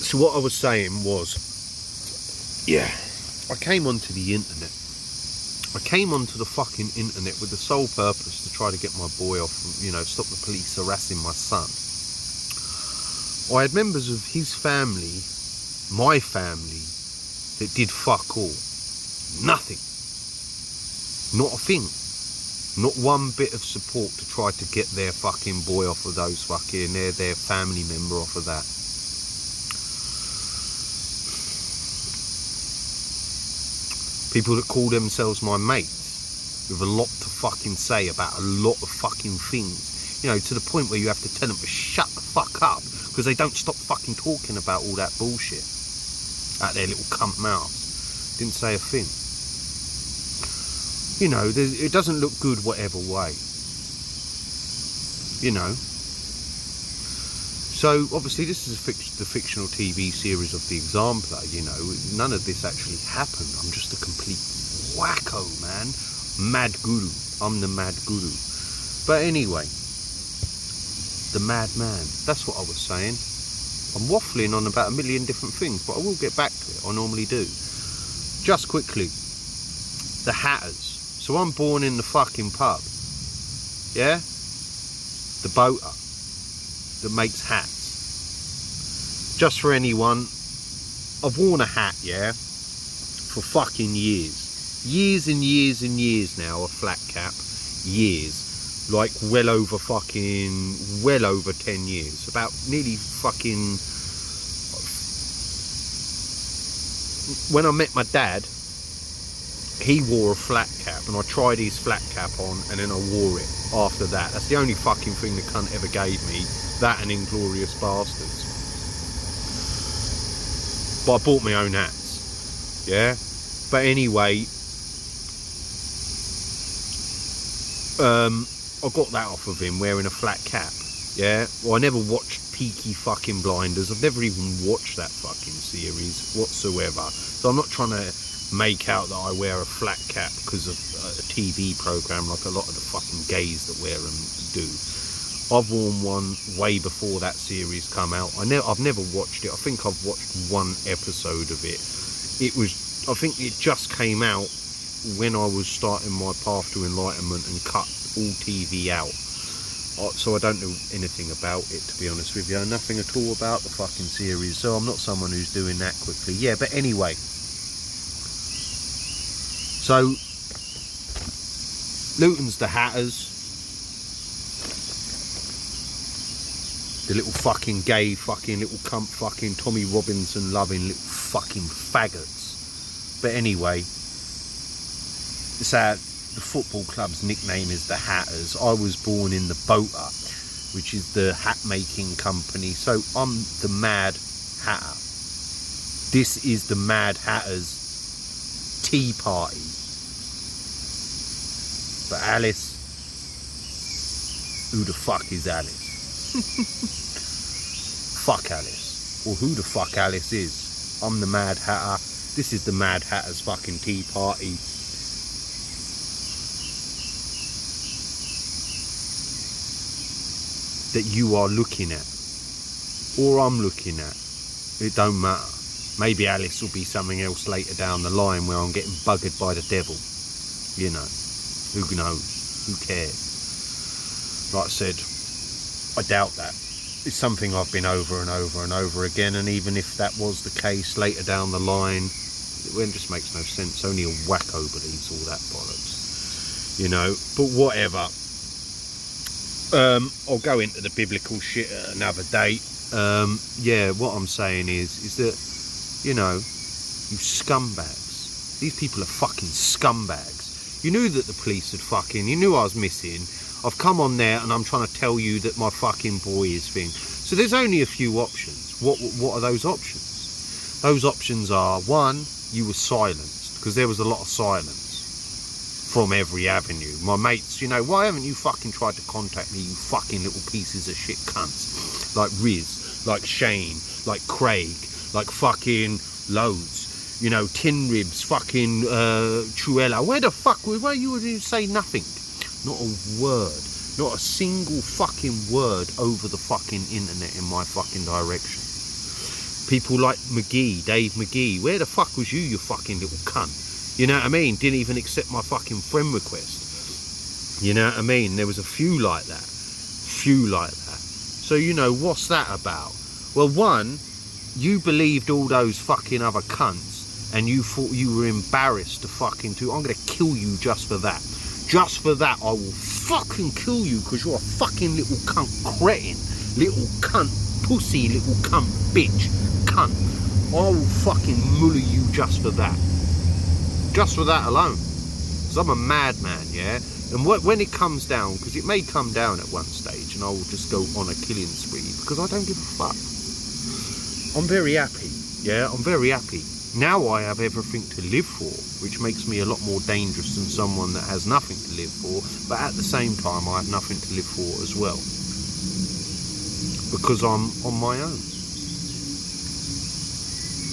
So what I was saying was, yeah, I came onto the internet. I came onto the fucking internet with the sole purpose to try to get my boy off, you know, stop the police harassing my son. I had members of his family, my family, that did fuck all. Nothing. Not a thing. Not one bit of support to try to get their fucking boy off of those fucking, their family member off of that. People that call themselves my mates, with a lot to fucking say about a lot of fucking things. You know, to the point where you have to tell them to shut the fuck up, because they don't stop fucking talking about all that bullshit out their little cunt mouths. Didn't say a thing. You know, it doesn't look good whatever way. You know. So obviously this is the fictional TV series of the Exampla, you know, none of this actually happened. I'm just a complete wacko, man. Mad guru. I'm the mad guru. But anyway, the madman. That's what I was saying. I'm waffling on about a million different things, but I will get back to it. I normally do. Just quickly, the Hatters. So I'm born in the fucking pub. Yeah? The boater that makes hats. Just for anyone, I've worn a hat, yeah, for fucking years. Years and years and years now, a flat cap. Years. Like well over 10 years. About nearly fucking... When I met my dad, he wore a flat cap, and I tried his flat cap on, and then I wore it after that. That's the only fucking thing the cunt ever gave me. That and Inglourious Bastards. But I bought my own hats. Yeah? But anyway, I got that off of him, wearing a flat cap. Yeah? Well, I never watched Peaky fucking Blinders. I've never even watched that fucking series whatsoever. So I'm not trying to make out that I wear a flat cap because of a TV program like a lot of the fucking gays that wear them do. I've worn one way before that series come out. I've never watched it. I think I've watched one episode of it. I think it just came out when I was starting my path to enlightenment and cut all TV out. So I don't know anything about it, to be honest with you. Nothing at all about the fucking series. So I'm not someone who's doing that quickly. Yeah, but anyway. So, Luton's the Hatters. The little fucking gay fucking little cunt fucking Tommy Robinson loving little fucking faggots. But anyway, it's the football club's nickname is the Hatters. I was born in the Boater, which is the hat making company. So I'm the Mad Hatter. This is the Mad Hatter's tea party. But Alice, who the fuck is Alice? Fuck Alice. Or who the fuck Alice is. I'm the Mad Hatter. This is the Mad Hatter's fucking tea party. That you are looking at. Or I'm looking at. It don't matter. Maybe Alice will be something else later down the line where I'm getting buggered by the devil. You know. Who knows? Who cares? Like I said, I doubt that. It's something I've been over and over and over again, and even if that was the case later down the line, it just makes no sense. Only a wacko believes all that bollocks. You know, but whatever. I'll go into the biblical shit at another date. Yeah, what I'm saying is that, you know, you scumbags. These people are fucking scumbags. You knew that the police had fucking... You knew I was missing. I've come on there and I'm trying to tell you that my fucking boy is thing. So there's only a few options. What are those options? Those options are, one, you were silenced. Because there was a lot of silence from every avenue. My mates, you know, why haven't you fucking tried to contact me, you fucking little pieces of shit cunts? Like Riz, like Shane, like Craig, like fucking loads. You know, Tin Ribs, fucking Truella. Where the fuck, where you didn't say nothing? Not a word. Not a single fucking word over the fucking internet in my fucking direction. People like McGee, Dave McGee. Where the fuck was you fucking little cunt? You know what I mean? Didn't even accept my fucking friend request. You know what I mean? There was a few like that. Few like that. So, you know, what's that about? Well, one, you believed all those fucking other cunts. And you thought you were embarrassed to fucking do. I'm going to kill you just for that. Just for that, I will fucking kill you because you're a fucking little cunt cretin. Little cunt pussy, little cunt bitch. Cunt. I will fucking mullah you just for that. Just for that alone. Because I'm a madman, yeah? And when it comes down, because it may come down at one stage and I will just go on a killing spree because I don't give a fuck. I'm very happy, yeah? I'm very happy. Now I have everything to live for, which makes me a lot more dangerous than someone that has nothing to live for, but at the same time I have nothing to live for as well. because I'm on my own.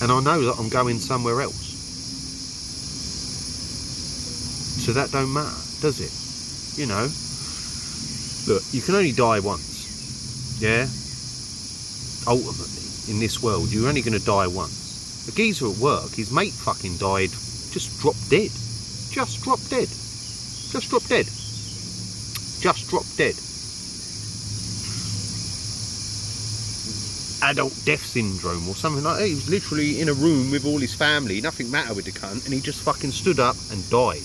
And I know that I'm going somewhere else. So that don't matter, does it? You know, look, you can only die once, yeah? Ultimately, in this world, you're only going to die once. The geezer at work, his mate fucking died, just dropped dead. Just dropped dead. Just dropped dead. Just dropped dead. Adult death syndrome or something like that. He was literally in a room with all his family, nothing mattered with the cunt, and he just fucking stood up and died.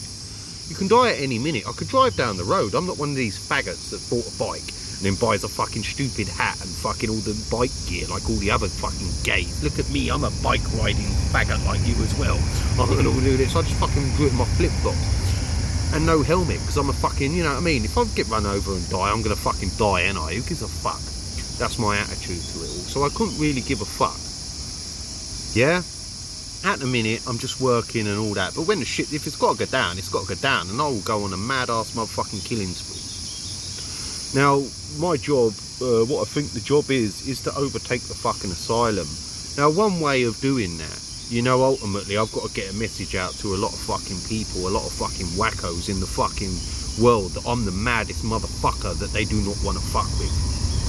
You can die at any minute. I could drive down the road. I'm not one of these faggots that bought a bike and then buys a fucking stupid hat and fucking all the bike gear like all the other fucking gays. Look at me, I'm a bike riding faggot like you as well. I'm gonna do this. I just fucking do it in my flip flops and no helmet because I'm a fucking, you know what I mean? If I get run over and die, I'm gonna fucking die, ain't I? Who gives a fuck? That's my attitude to it all. So I couldn't really give a fuck. Yeah? At the minute, I'm just working and all that. But when the shit, if it's got to go down, it's got to go down. And I will go on a mad-ass motherfucking killing spree. Now, my job, what I think the job is to overtake the fucking asylum. Now, one way of doing that, you know, ultimately, I've got to get a message out to a lot of fucking people, a lot of fucking wackos in the fucking world that I'm the maddest motherfucker that they do not want to fuck with.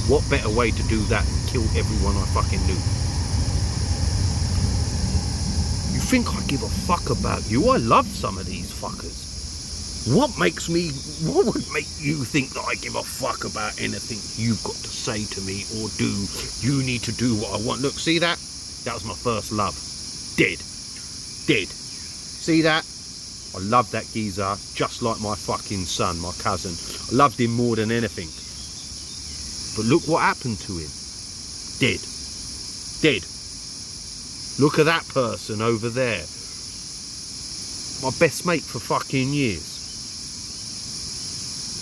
What better way to do that than kill everyone I fucking knew? You think I give a fuck about you? I love some of these fuckers. What would make you think that I give a fuck about anything you've got to say to me or do? You need to do what I want. Look, see that? That was my first love. Dead. Dead. See that? I love that geezer just like my fucking son, my cousin. I loved him more than anything. But look what happened to him. Dead. Dead. Look at that person over there. My best mate for fucking years.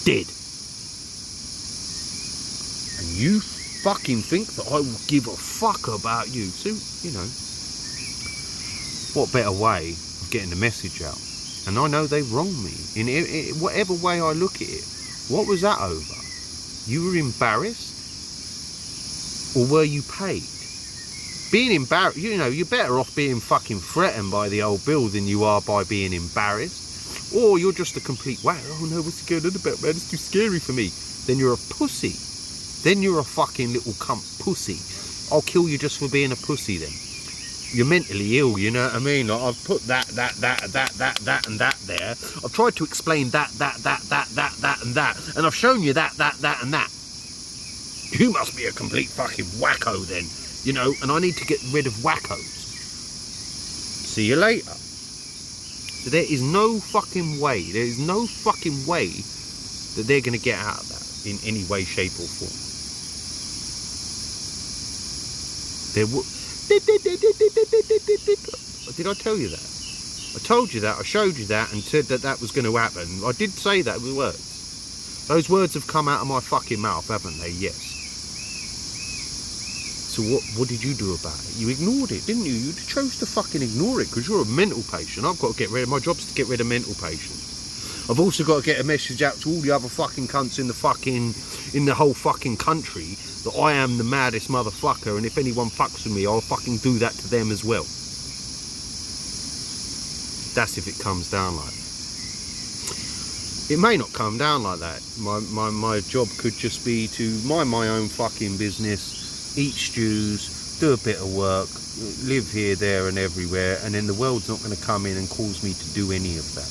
Dead. And you fucking think that I will give a fuck about you. So, you know, what better way of getting the message out? And I know they wronged me. In whatever way I look at it. What was that over? You were embarrassed? Or were you paid? Being embarrassed, you know, you're better off being fucking threatened by the old bill than you are by being embarrassed. Or you're just a complete, wow, oh no, what's going on about, man? It's too scary for me. Then you're a pussy. Then you're a fucking little cunt pussy. I'll kill you just for being a pussy then. You're mentally ill, you know what I mean? Like, I've put that, and that there. I've tried to explain that, and that. And I've shown you that, and that. You must be a complete fucking wacko then, you know, and I need to get rid of wackos. See you later. So there is no fucking way, that they're going to get out of that in any way, shape or form. Did I tell you that? I told you that, I showed you that and said that that was going to happen. I did say that with words. Those words have come out of my fucking mouth, haven't they? Yes. So what did you do about it? You ignored it, didn't you? You chose to fucking ignore it because you're a mental patient. I've got to get rid of, my job's to get rid of mental patients. I've also got to get a message out to all the other fucking cunts in the whole fucking country that I am the maddest motherfucker, and if anyone fucks with me, I'll fucking do that to them as well. That's if it comes down like that. It may not come down like that. My job could just be to mind my own fucking business, eat stews, do a bit of work, live here, there and everywhere, and then the world's not going to come in and cause me to do any of that.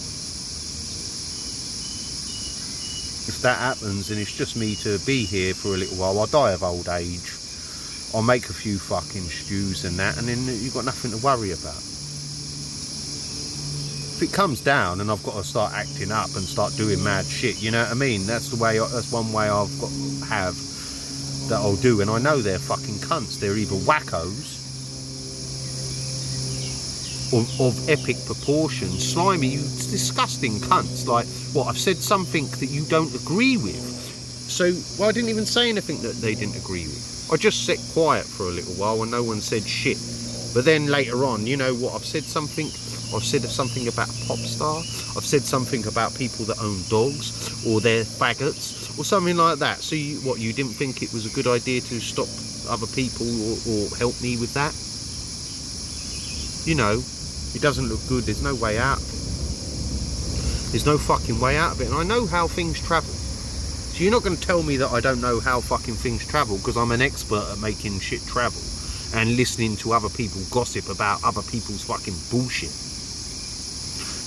If that happens and it's just me to be here for a little while, I'll die of old age, I'll make a few fucking stews and that, and then you've got nothing to worry about. If it comes down and I've got to start acting up and start doing mad shit, you know what I mean? That's one way I've got to have that I'll do, and I know they're fucking cunts. They're either wackos of epic proportions, slimy, you disgusting cunts. Like, what, I've said something that you don't agree with, so well, I didn't even say anything that they didn't agree with. I just sat quiet for a little while and no one said shit. But then later on, you know what, I've said something about a pop star, I've said something about people that own dogs, or they're faggots, or something like that. So you didn't think it was a good idea to stop other people or help me with that? You know, it doesn't look good. There's no way out of it. There's no fucking way out of it. And I know how things travel. So you're not going to tell me that I don't know how fucking things travel, because I'm an expert at making shit travel and listening to other people gossip about other people's fucking bullshit.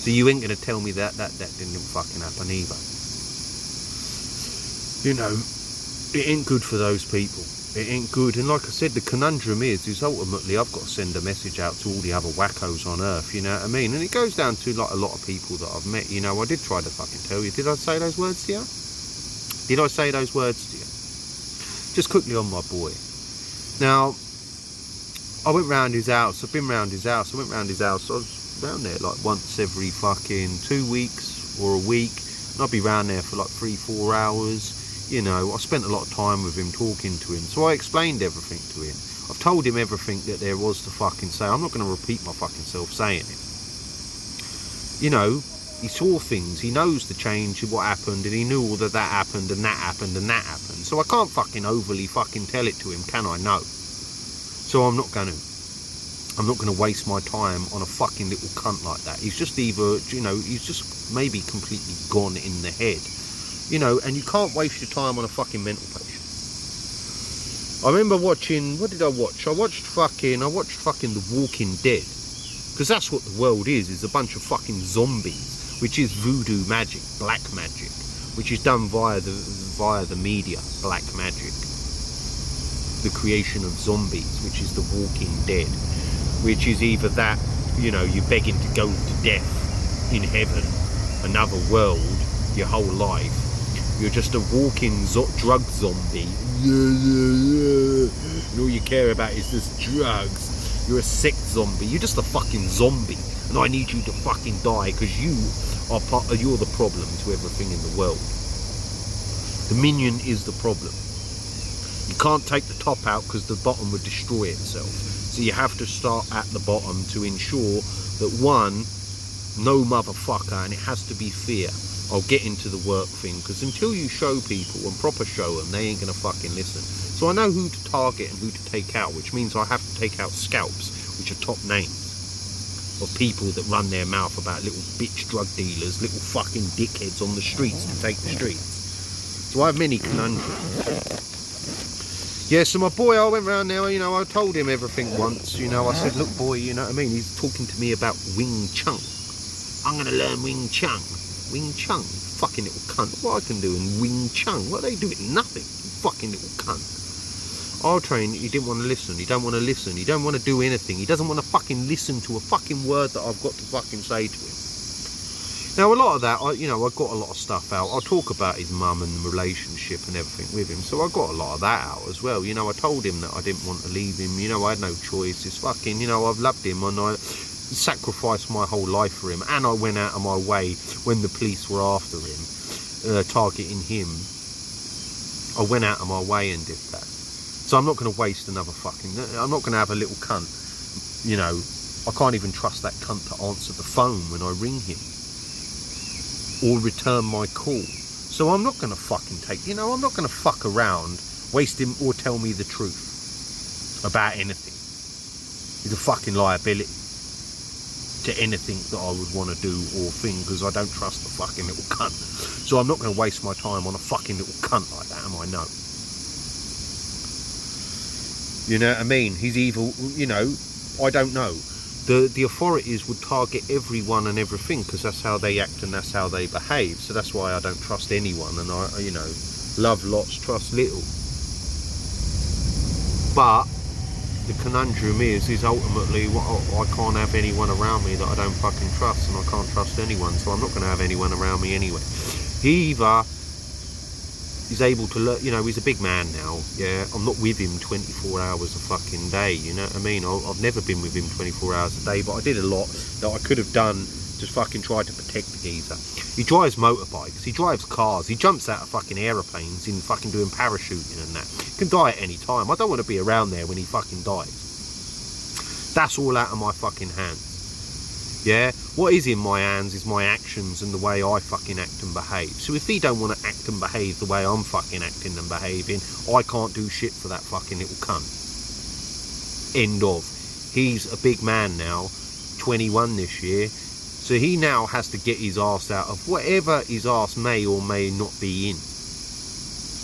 So you ain't going to tell me that didn't fucking happen either. You know, it ain't good for those people. It ain't good. And like I said, the conundrum is ultimately I've got to send a message out to all the other wackos on earth, you know what I mean? And it goes down to like a lot of people that I've met. You know, I did try to fucking tell you. Did I say those words to you? Did I say those words to you? Just quickly on my boy. Now, I went round his house. I've been round his house. I went round his house. I was round there like once every fucking 2 weeks or a week. And I'd be round there for like 3-4 hours. You know, I spent a lot of time with him, talking to him. So I explained everything to him. I've told him everything that there was to fucking say. I'm not going to repeat my fucking self saying it. You know, he saw things. He knows the change of what happened, and he knew all that happened, and that happened, and that happened. So I can't fucking overly fucking tell it to him, can I? No. So I'm not going to. I'm not going to waste my time on a fucking little cunt like that. He's just either, you know, he's just maybe completely gone in the head. You know, and you can't waste your time on a fucking mental patient. I remember watching, what did I watch? I watched fucking The Walking Dead. Because that's what the world is a bunch of fucking zombies, which is voodoo magic, black magic, which is done via the media, black magic. The creation of zombies, which is The Walking Dead, which is either that, you know, you're begging to go to death in heaven, another world, your whole life. You're just a walking drug zombie. And all you care about is this drugs. You're a sex zombie. You're just a fucking zombie. And I need you to fucking die because you're the problem to everything in the world. The minion is the problem. You can't take the top out because the bottom would destroy itself. So you have to start at the bottom to ensure that one, no motherfucker, and it has to be fear. I'll get into the work thing, because until you show people and proper show them, they ain't gonna fucking listen. So I know who to target and who to take out, which means I have to take out scalps, which are top names of people that run their mouth about little bitch drug dealers, little fucking dickheads on the streets to take the streets. So I have many conundrums. Yeah, so my boy, I went round there, you know, I told him everything once, you know, I said, look boy, you know what I mean, he's talking to me about Wing Chun. I'm gonna learn Wing Chun. Wing Chun, fucking little cunt. What I can do in Wing Chun? What are they doing? Nothing. Fucking little cunt. I'll train. He didn't want to listen. He don't want to listen. He don't want to do anything. He doesn't want to fucking listen to a fucking word that I've got to fucking say to him. Now a lot of that, I got a lot of stuff out. I'll talk about his mum and the relationship and everything with him. So I got a lot of that out as well. You know, I told him that I didn't want to leave him. You know, I had no choice. It's fucking, you know, I've loved him and I sacrificed my whole life for him, and I went out of my way when the police were after him, targeting him. I went out of my way and did that. So I'm not going to waste another fucking, I'm not going to have a little cunt, you know, I can't even trust that cunt to answer the phone when I ring him or return my call. So I'm not going to fucking take, you know, I'm not going to fuck around, waste him or tell me the truth about anything. He's a fucking liability to anything that I would want to do or thing, because I don't trust the fucking little cunt. So I'm not going to waste my time on a fucking little cunt like that, am I? No. You know what I mean? He's evil, you know, I don't know. The authorities would target everyone and everything, because that's how they act and that's how they behave. So that's why I don't trust anyone, and I, you know, love lots, trust little. But the conundrum is ultimately I can't have anyone around me that I don't fucking trust, and I can't trust anyone, so I'm not going to have anyone around me anyway. He either is able to learn, you know, he's a big man now, yeah, I'm not with him 24 hours a fucking day, you know what I mean? I've never been with him 24 hours a day, but I did a lot that I could have done to fucking try to protect the geezer. He drives motorbikes, he drives cars, he jumps out of fucking aeroplanes in fucking doing parachuting and that. He can die at any time. I don't want to be around there when he fucking dies. That's all out of my fucking hands. Yeah, what is in my hands is my actions and the way I fucking act and behave. So if he don't want to act and behave the way I'm fucking acting and behaving, I can't do shit for that fucking little cunt. End of. He's a big man now, 21 this year, so he now has to get his arse out of whatever his arse may or may not be in,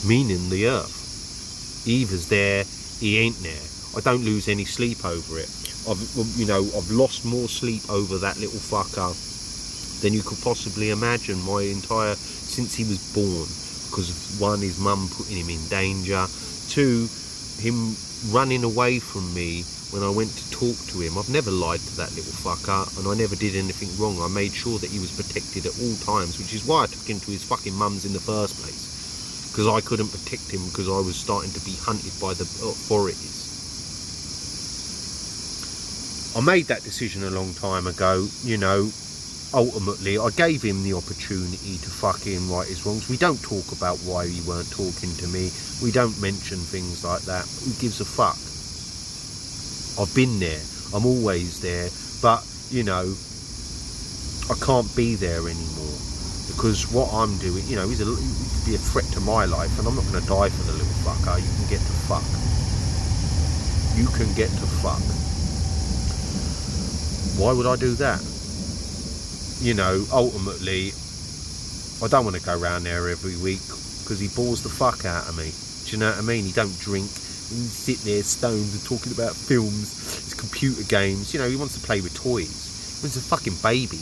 meaning the earth. Either's there, he ain't there. I don't lose any sleep over it. I've lost more sleep over that little fucker than you could possibly imagine since he was born, because of, one, his mum putting him in danger, two, him running away from me when I went to talk to him. I've never lied to that little fucker, and I never did anything wrong. I made sure that he was protected at all times, which is why I took him to his fucking mum's in the first place, because I couldn't protect him because I was starting to be hunted by the authorities. I made that decision a long time ago, you know. Ultimately, I gave him the opportunity to fucking right his wrongs. We don't talk about why he weren't talking to me. We don't mention things like that. Who gives a fuck? I've been there. I'm always there. But, you know, I can't be there anymore. Because what I'm doing, you know, he could be a threat to my life, and I'm not going to die for the little fucker. You can get to fuck. You can get to fuck. Why would I do that? You know, ultimately, I don't want to go around there every week because he bores the fuck out of me. Do you know what I mean? He don't drink. He sit there stoned and talking about films, his computer games. You know, he wants to play with toys. He's a fucking baby.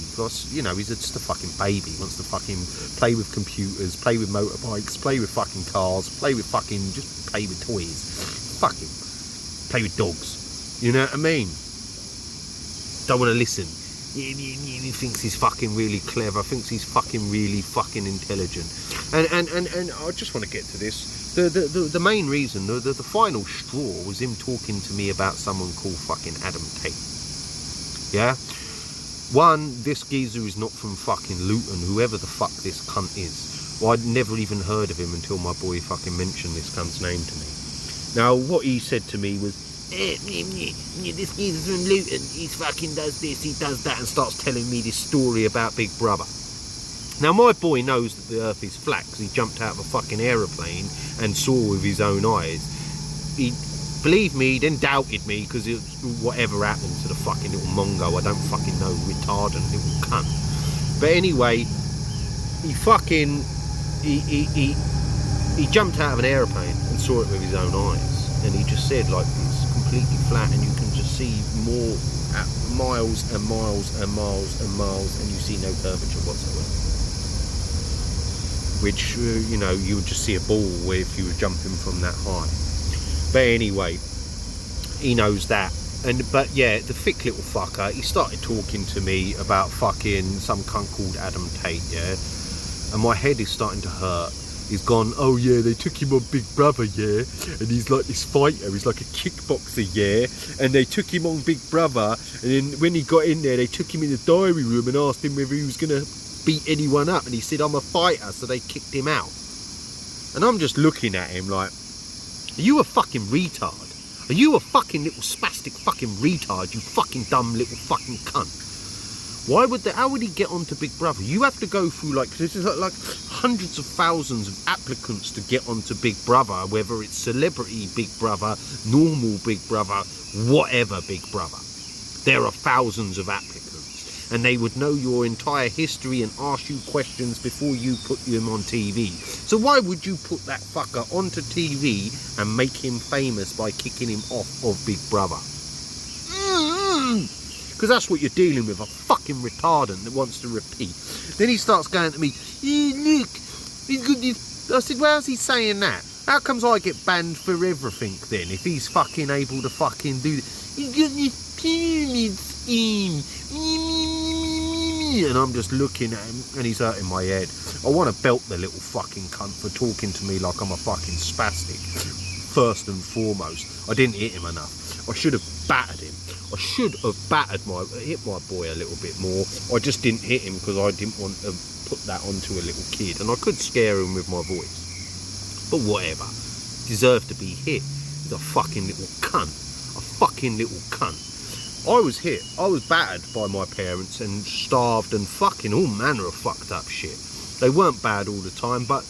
You know, he's just a fucking baby. He wants to fucking play with computers, play with motorbikes, play with fucking cars, just play with toys. Fucking play with dogs. You know what I mean? Don't want to listen. He thinks he's fucking really clever, thinks he's fucking really fucking intelligent. And I just want to get to this. The main reason, the final straw was him talking to me about someone called fucking Adam Tate. Yeah? One, this geezer is not from fucking Luton, whoever the fuck this cunt is. Well, I'd never even heard of him until my boy fucking mentioned this cunt's name to me. Now, what he said to me was, this geezer's from Luton, he fucking does this, he does that, and starts telling me this story about Big Brother. Now, my boy knows that the earth is flat because he jumped out of a fucking aeroplane and saw with his own eyes. He believed me, then doubted me because whatever happened to the fucking little mongo, I don't fucking know, retardant little cunt. But anyway, he jumped out of an aeroplane and saw it with his own eyes, and he just said, like, it's completely flat and you can just see more miles and miles and miles and miles, and you see no curvature whatsoever, which you know, you would just see a ball if you were jumping from that high. But anyway, he knows that. But yeah, the thick little fucker, he started talking to me about fucking some cunt called Adam Tate, yeah, and my head is starting to hurt. He's gone, oh yeah, they took him on Big Brother, yeah, and he's like this fighter, he's like a kickboxer, yeah, and they took him on Big Brother, and then when he got in there, they took him in the diary room and asked him whether he was going to beat anyone up, and he said, I'm a fighter, so they kicked him out. And I'm just looking at him like, are you a fucking retard? Are you a fucking little spastic fucking retard, you fucking dumb little fucking cunt? How would he get onto Big Brother? You have to go through like hundreds of thousands of applicants to get onto Big Brother, whether it's celebrity Big Brother, normal Big Brother, whatever Big Brother. There are thousands of applicants, and they would know your entire history and ask you questions before you put them on TV. So why would you put that fucker onto TV and make him famous by kicking him off of Big Brother? Because that's what you're dealing with, a fucking retardant that wants to repeat. Then he starts going to me, look, he's got this. I said, well, how's he saying that? How comes I get banned for everything then, if he's fucking able to fucking do this? He's got this pyramid scheme. And I'm just looking at him, and he's hurting my head. I want to belt the little fucking cunt for talking to me like I'm a fucking spastic. First and foremost, I didn't hit him enough. I should have battered him. I should have hit my boy a little bit more. I just didn't hit him because I didn't want to put that onto a little kid, and I could scare him with my voice. But whatever, deserved to be hit. He's a fucking little cunt. A fucking little cunt. I was hit. I was battered by my parents and starved and fucking all manner of fucked up shit. They weren't bad all the time, but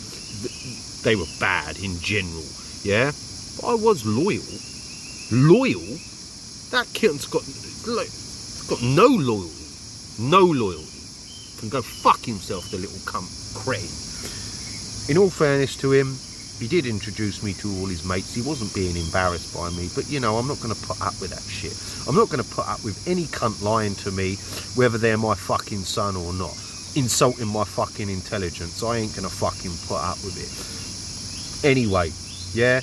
they were bad in general, yeah? But I was loyal. Loyal? That kitten's got no loyalty. No loyalty. Can go fuck himself, the little cunt cretin. In all fairness to him, he did introduce me to all his mates. He wasn't being embarrassed by me, but you know, I'm not going to put up with that shit. I'm not going to put up with any cunt lying to me, whether they're my fucking son or not, insulting my fucking intelligence. I ain't going to fucking put up with it. Anyway, yeah,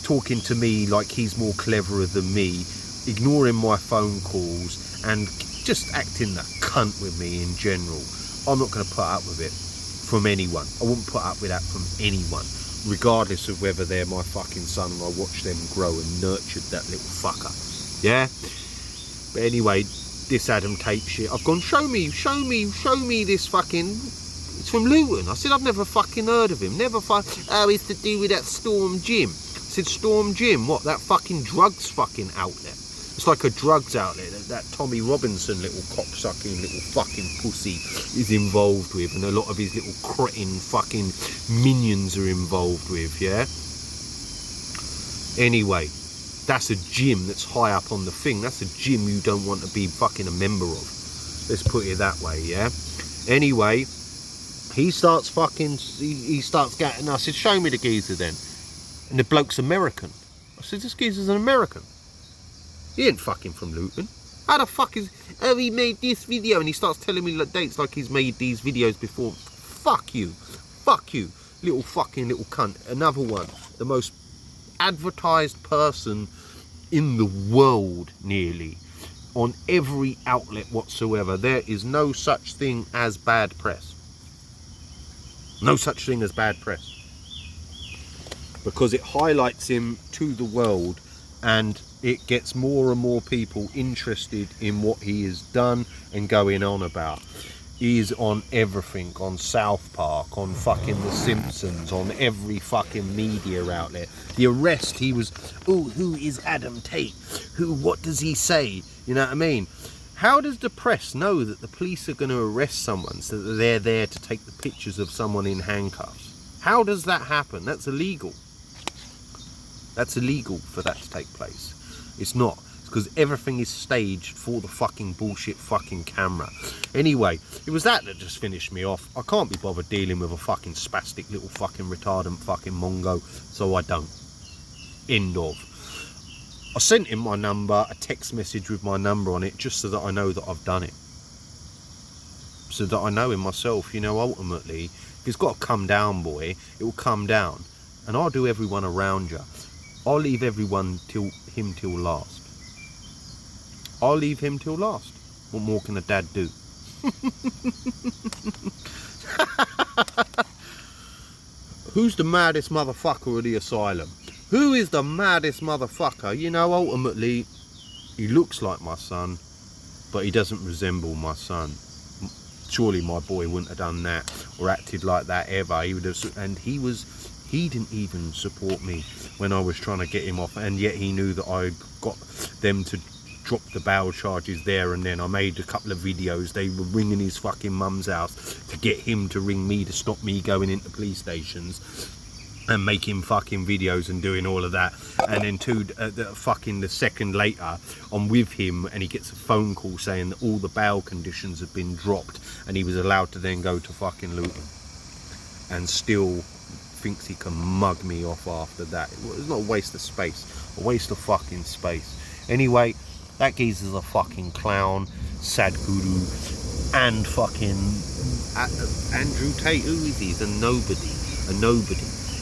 talking to me like he's more cleverer than me, ignoring my phone calls and just acting the cunt with me in general. I'm not going to put up with it from anyone. I wouldn't put up with that from anyone, regardless of whether they're my fucking son and I watched them grow and nurtured that little fucker. Yeah? But anyway, this Adam Tate shit, I've gone, show me this fucking, it's from Luton. I said, I've never fucking heard of him. Never oh, it's to do with that Storm Gym. I said, Storm Gym? What, that fucking drugs fucking outlet? It's like a drugs outlet that Tommy Robinson, little cocksucking little fucking pussy, is involved with, and a lot of his little cretin fucking minions are involved with, yeah? Anyway, that's a gym that's high up on the thing. That's a gym you don't want to be fucking a member of. Let's put it that way, yeah? Anyway, he starts getting, I said, show me the geezer then. And the bloke's American. I said, this geezer's an American. He ain't fucking from Luton. How the fuck is... Oh, he made this video, and he starts telling me dates like he's made these videos before. Fuck you. Fuck you. Little cunt. Another one. The most advertised person in the world, nearly. On every outlet whatsoever. There is no such thing as bad press. No such thing as bad press. Because it highlights him to the world, and it gets more and more people interested in what he has done and going on about. He's on everything, on South Park, on fucking The Simpsons, on every fucking media outlet. The arrest, he was, oh, who is Adam Tate? What does he say? You know what I mean? How does the press know that the police are going to arrest someone so that they're there to take the pictures of someone in handcuffs? How does that happen? That's illegal. That's illegal for that to take place. It's not. It's because everything is staged for the fucking bullshit fucking camera. Anyway, it was that just finished me off. I can't be bothered dealing with a fucking spastic little fucking retardant fucking mongo, so I don't. End of. I sent him my number, a text message with my number on it, just so that I know that I've done it. So that I know in myself, you know, ultimately, if it's got to come down, boy, it will come down. And I'll do everyone around you. I'll leave everyone till last. I'll leave him till last. What more can a dad do? Who's the maddest motherfucker of the asylum? Who is the maddest motherfucker? You know, ultimately, he looks like my son, but he doesn't resemble my son. Surely my boy wouldn't have done that or acted like that ever. He would have, and he didn't even support me when I was trying to get him off, and yet he knew that I got them to drop the bail charges there and then. I made a couple of videos. They were ringing his fucking mum's house to get him to ring me to stop me going into police stations and making fucking videos and doing all of that. And then the second later, I'm with him and he gets a phone call saying that all the bail conditions have been dropped and he was allowed to then go to fucking Luton, and still thinks he can mug me off after that. It's not a waste of space, a waste of fucking space. Anyway, that geezer's a fucking clown, Sadhguru, and fucking Andrew Tate. Who is he? He's a nobody.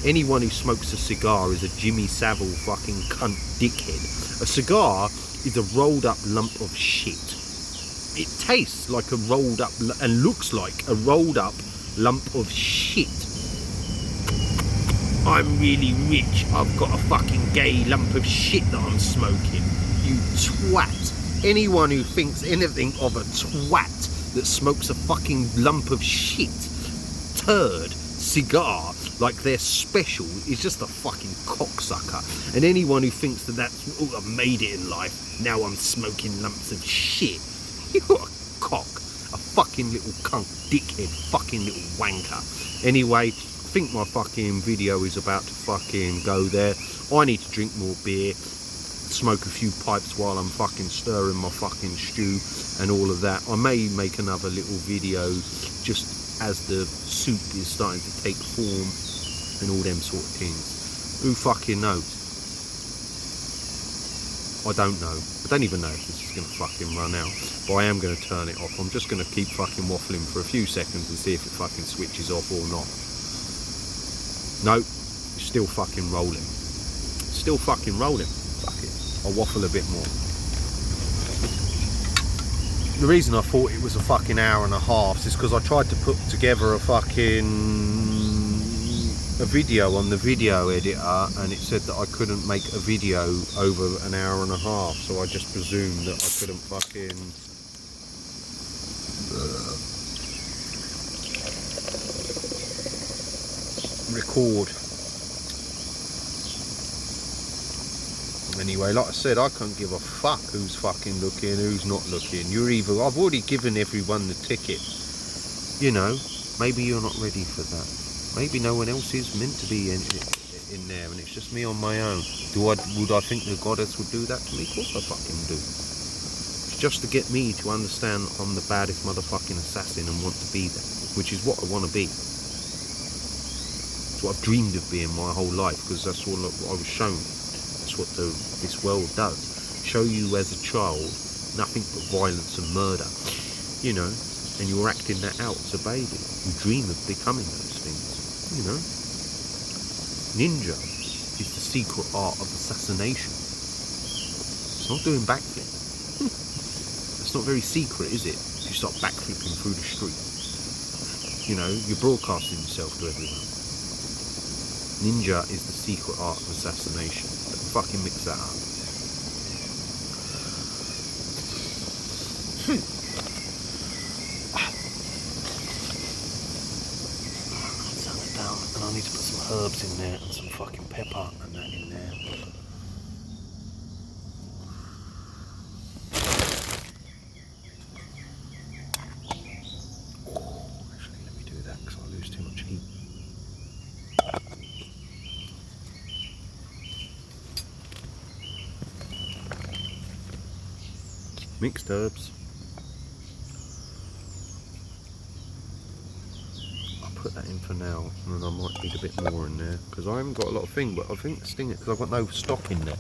Anyone who smokes a cigar is a Jimmy Savile fucking cunt dickhead. A cigar is a rolled up lump of shit. It tastes like a rolled up and looks like a rolled up lump of shit. I'm really rich. I've got a fucking gay lump of shit that I'm smoking. You twat. Anyone who thinks anything of a twat that smokes a fucking lump of shit, turd, cigar, like they're special, is just a fucking cocksucker. And anyone who thinks that that's, oh, I've made it in life, now I'm smoking lumps of shit. You're a cock, a fucking little cunt, dickhead, fucking little wanker. Anyway, I think my fucking video is about to fucking go there. I need to drink more beer, smoke a few pipes while I'm fucking stirring my fucking stew and all of that. I may make another little video just as the soup is starting to take form and all them sort of things. Who fucking knows? I don't know. I don't even know if this is going to fucking run out, but I am going to turn it off. I'm just going to keep fucking waffling for a few seconds and see if it fucking switches off or not. Nope, it's still fucking rolling. Still fucking rolling. Fuck it. I'll waffle a bit more. The reason I thought it was a fucking hour and a half is because I tried to put together a video on the video editor, and it said that I couldn't make a video over an hour and a half, so I just presumed that I couldn't fucking record. Anyway, like I said, I can't give a fuck who's fucking looking, who's not looking. You're either, I've already given everyone the ticket, you know. Maybe you're not ready for that. Maybe no one else is meant to be in there, and it's just me on my own. Would I think the goddess would do that to me? Of course I fucking do. It's just to get me to understand I'm the baddest motherfucking assassin and want to be that, which is what I want to be. It's what I've dreamed of being my whole life, because that's what I was shown. That's what this world does. Show you as a child nothing but violence and murder, you know, and you're acting that out as a baby. You dream of becoming those things. You know, ninja is the secret art of assassination. It's not doing backflip. It's not very secret, is it? If you start backflipping through the street, you know, you're broadcasting yourself to everyone. Ninja is the secret art of assassination. Don't fucking mix that up. And I need to put some herbs in there and some fucking pepper and that in there. Oh, actually, let me do that because I'll lose too much heat. Mixed herbs. Put that in for now, and then I might need a bit more in there because I haven't got a lot of thing, but I think the sting it because I've got no stock in there.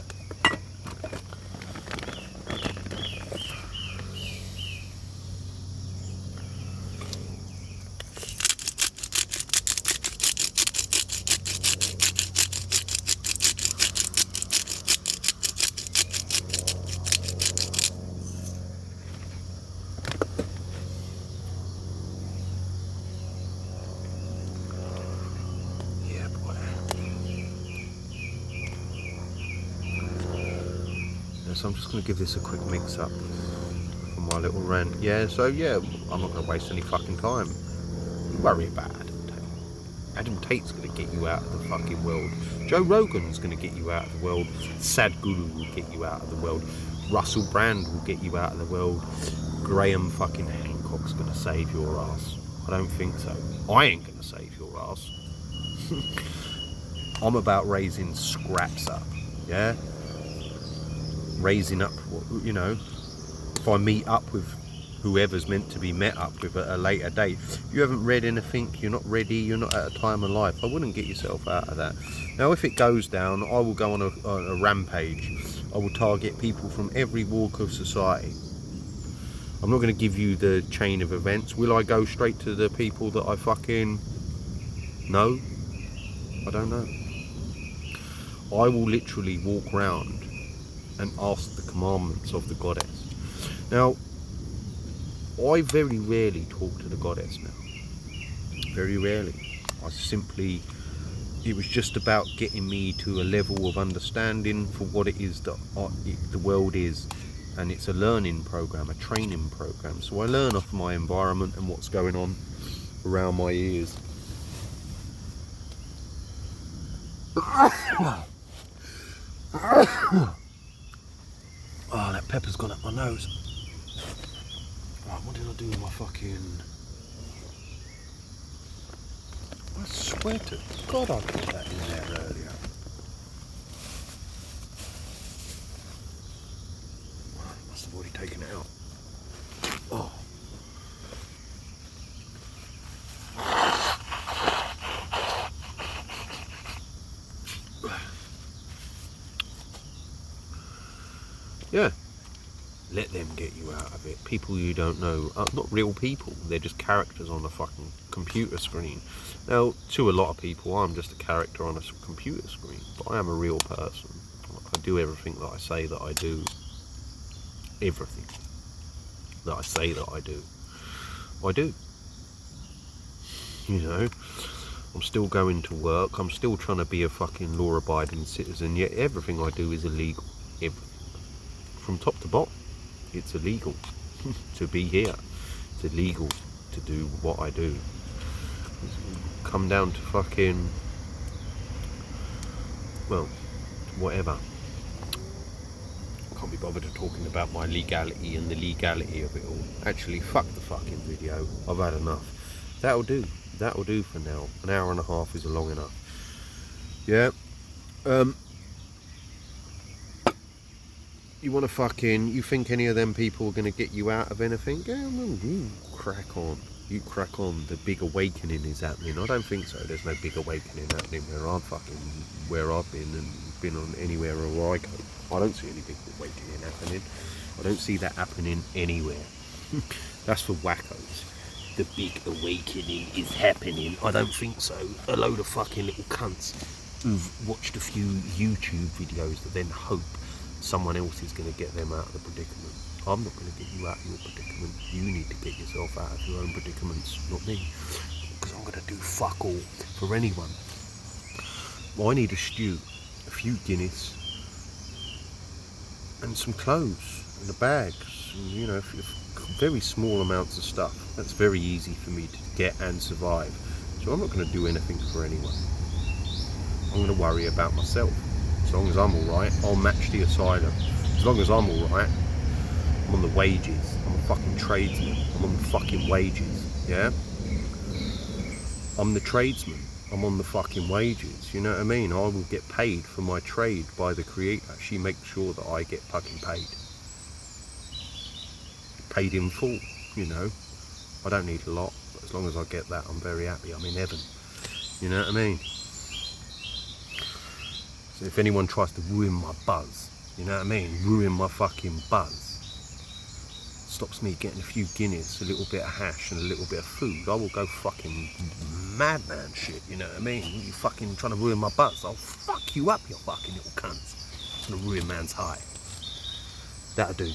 So I'm just going to give this a quick mix up for my little rant. Yeah, so yeah, I'm not going to waste any fucking time. Don't worry about Adam Tate. Adam Tate's going to get you out of the fucking world. Joe Rogan's going to get you out of the world. Sadhguru will get you out of the world. Russell Brand will get you out of the world. Graham fucking Hancock's going to save your ass. I don't think so. I ain't going to save your ass. I'm about raising scraps up, yeah? Raising up, you know, if I meet up with whoever's meant to be met up with at a later date. You haven't read anything, you're not ready, you're not at a time of life. I wouldn't get yourself out of that. Now, if it goes down, I will go on a rampage. I will target people from every walk of society. I'm not going to give you the chain of events. Will I go straight to the people that I fucking know? I don't know. I will literally walk round and ask the commandments of the goddess. Now, I very rarely talk to the goddess now. Very rarely. It was just about getting me to a level of understanding for what it is that the world is. And it's a learning program, a training program. So I learn off my environment and what's going on around my ears. Oh, that pepper's gone up my nose. Right, what did I do with my fucking... I swear to God I put that in there earlier. Must have already taken it out. Oh. Yeah. Let them get you out of it. People you don't know are not real people. They're just characters on a fucking computer screen. Now, to a lot of people, I'm just a character on a computer screen. But I am a real person. I do everything that I say that I do. Everything that I say that I do. I do. You know? I'm still going to work. I'm still trying to be a fucking law-abiding citizen. Yet everything I do is illegal. Everything. From top to bottom. It's illegal to be here. It's illegal to do what I do. Come down to fucking, well, whatever. I can't be bothered to talking about my legality and the legality of it all. Actually, fuck the fucking video. I've had enough. That'll do. That'll do for now. An hour and a half is long enough. Yeah. You want to fucking, you think any of them people are going to get you out of anything? Yeah, well, you crack on. You crack on. The big awakening is happening. I don't think so. There's no big awakening happening where I've been and been on anywhere where I go. I don't see any big awakening happening. I don't see that happening anywhere. That's for wackos. The big awakening is happening. I don't think so. A load of fucking little cunts who've watched a few YouTube videos that then hope someone else is going to get them out of the predicament. I'm not going to get you out of your predicament. You need to get yourself out of your own predicaments, not me. Because I'm going to do fuck all for anyone. Well, I need a stew, a few Guinness, and some clothes, and the bags, and, you know, very small amounts of stuff. That's very easy for me to get and survive. So I'm not going to do anything for anyone. I'm going to worry about myself. As long as I'm alright, I'll match the asylum. As long as I'm alright, I'm on the wages. I'm a fucking tradesman. I'm on the fucking wages. Yeah? I'm the tradesman. I'm on the fucking wages. You know what I mean? I will get paid for my trade by the creator. She makes sure that I get fucking paid. Paid in full, you know. I don't need a lot, but as long as I get that, I'm very happy. I'm in heaven. You know what I mean? So if anyone tries to ruin my buzz, you know what I mean? Ruin my fucking buzz. Stops me getting a few Guinness, a little bit of hash and a little bit of food. I will go fucking madman shit, you know what I mean? You fucking trying to ruin my buzz. I'll fuck you up, you fucking little cunts. It's gonna ruin man's high. That'll do.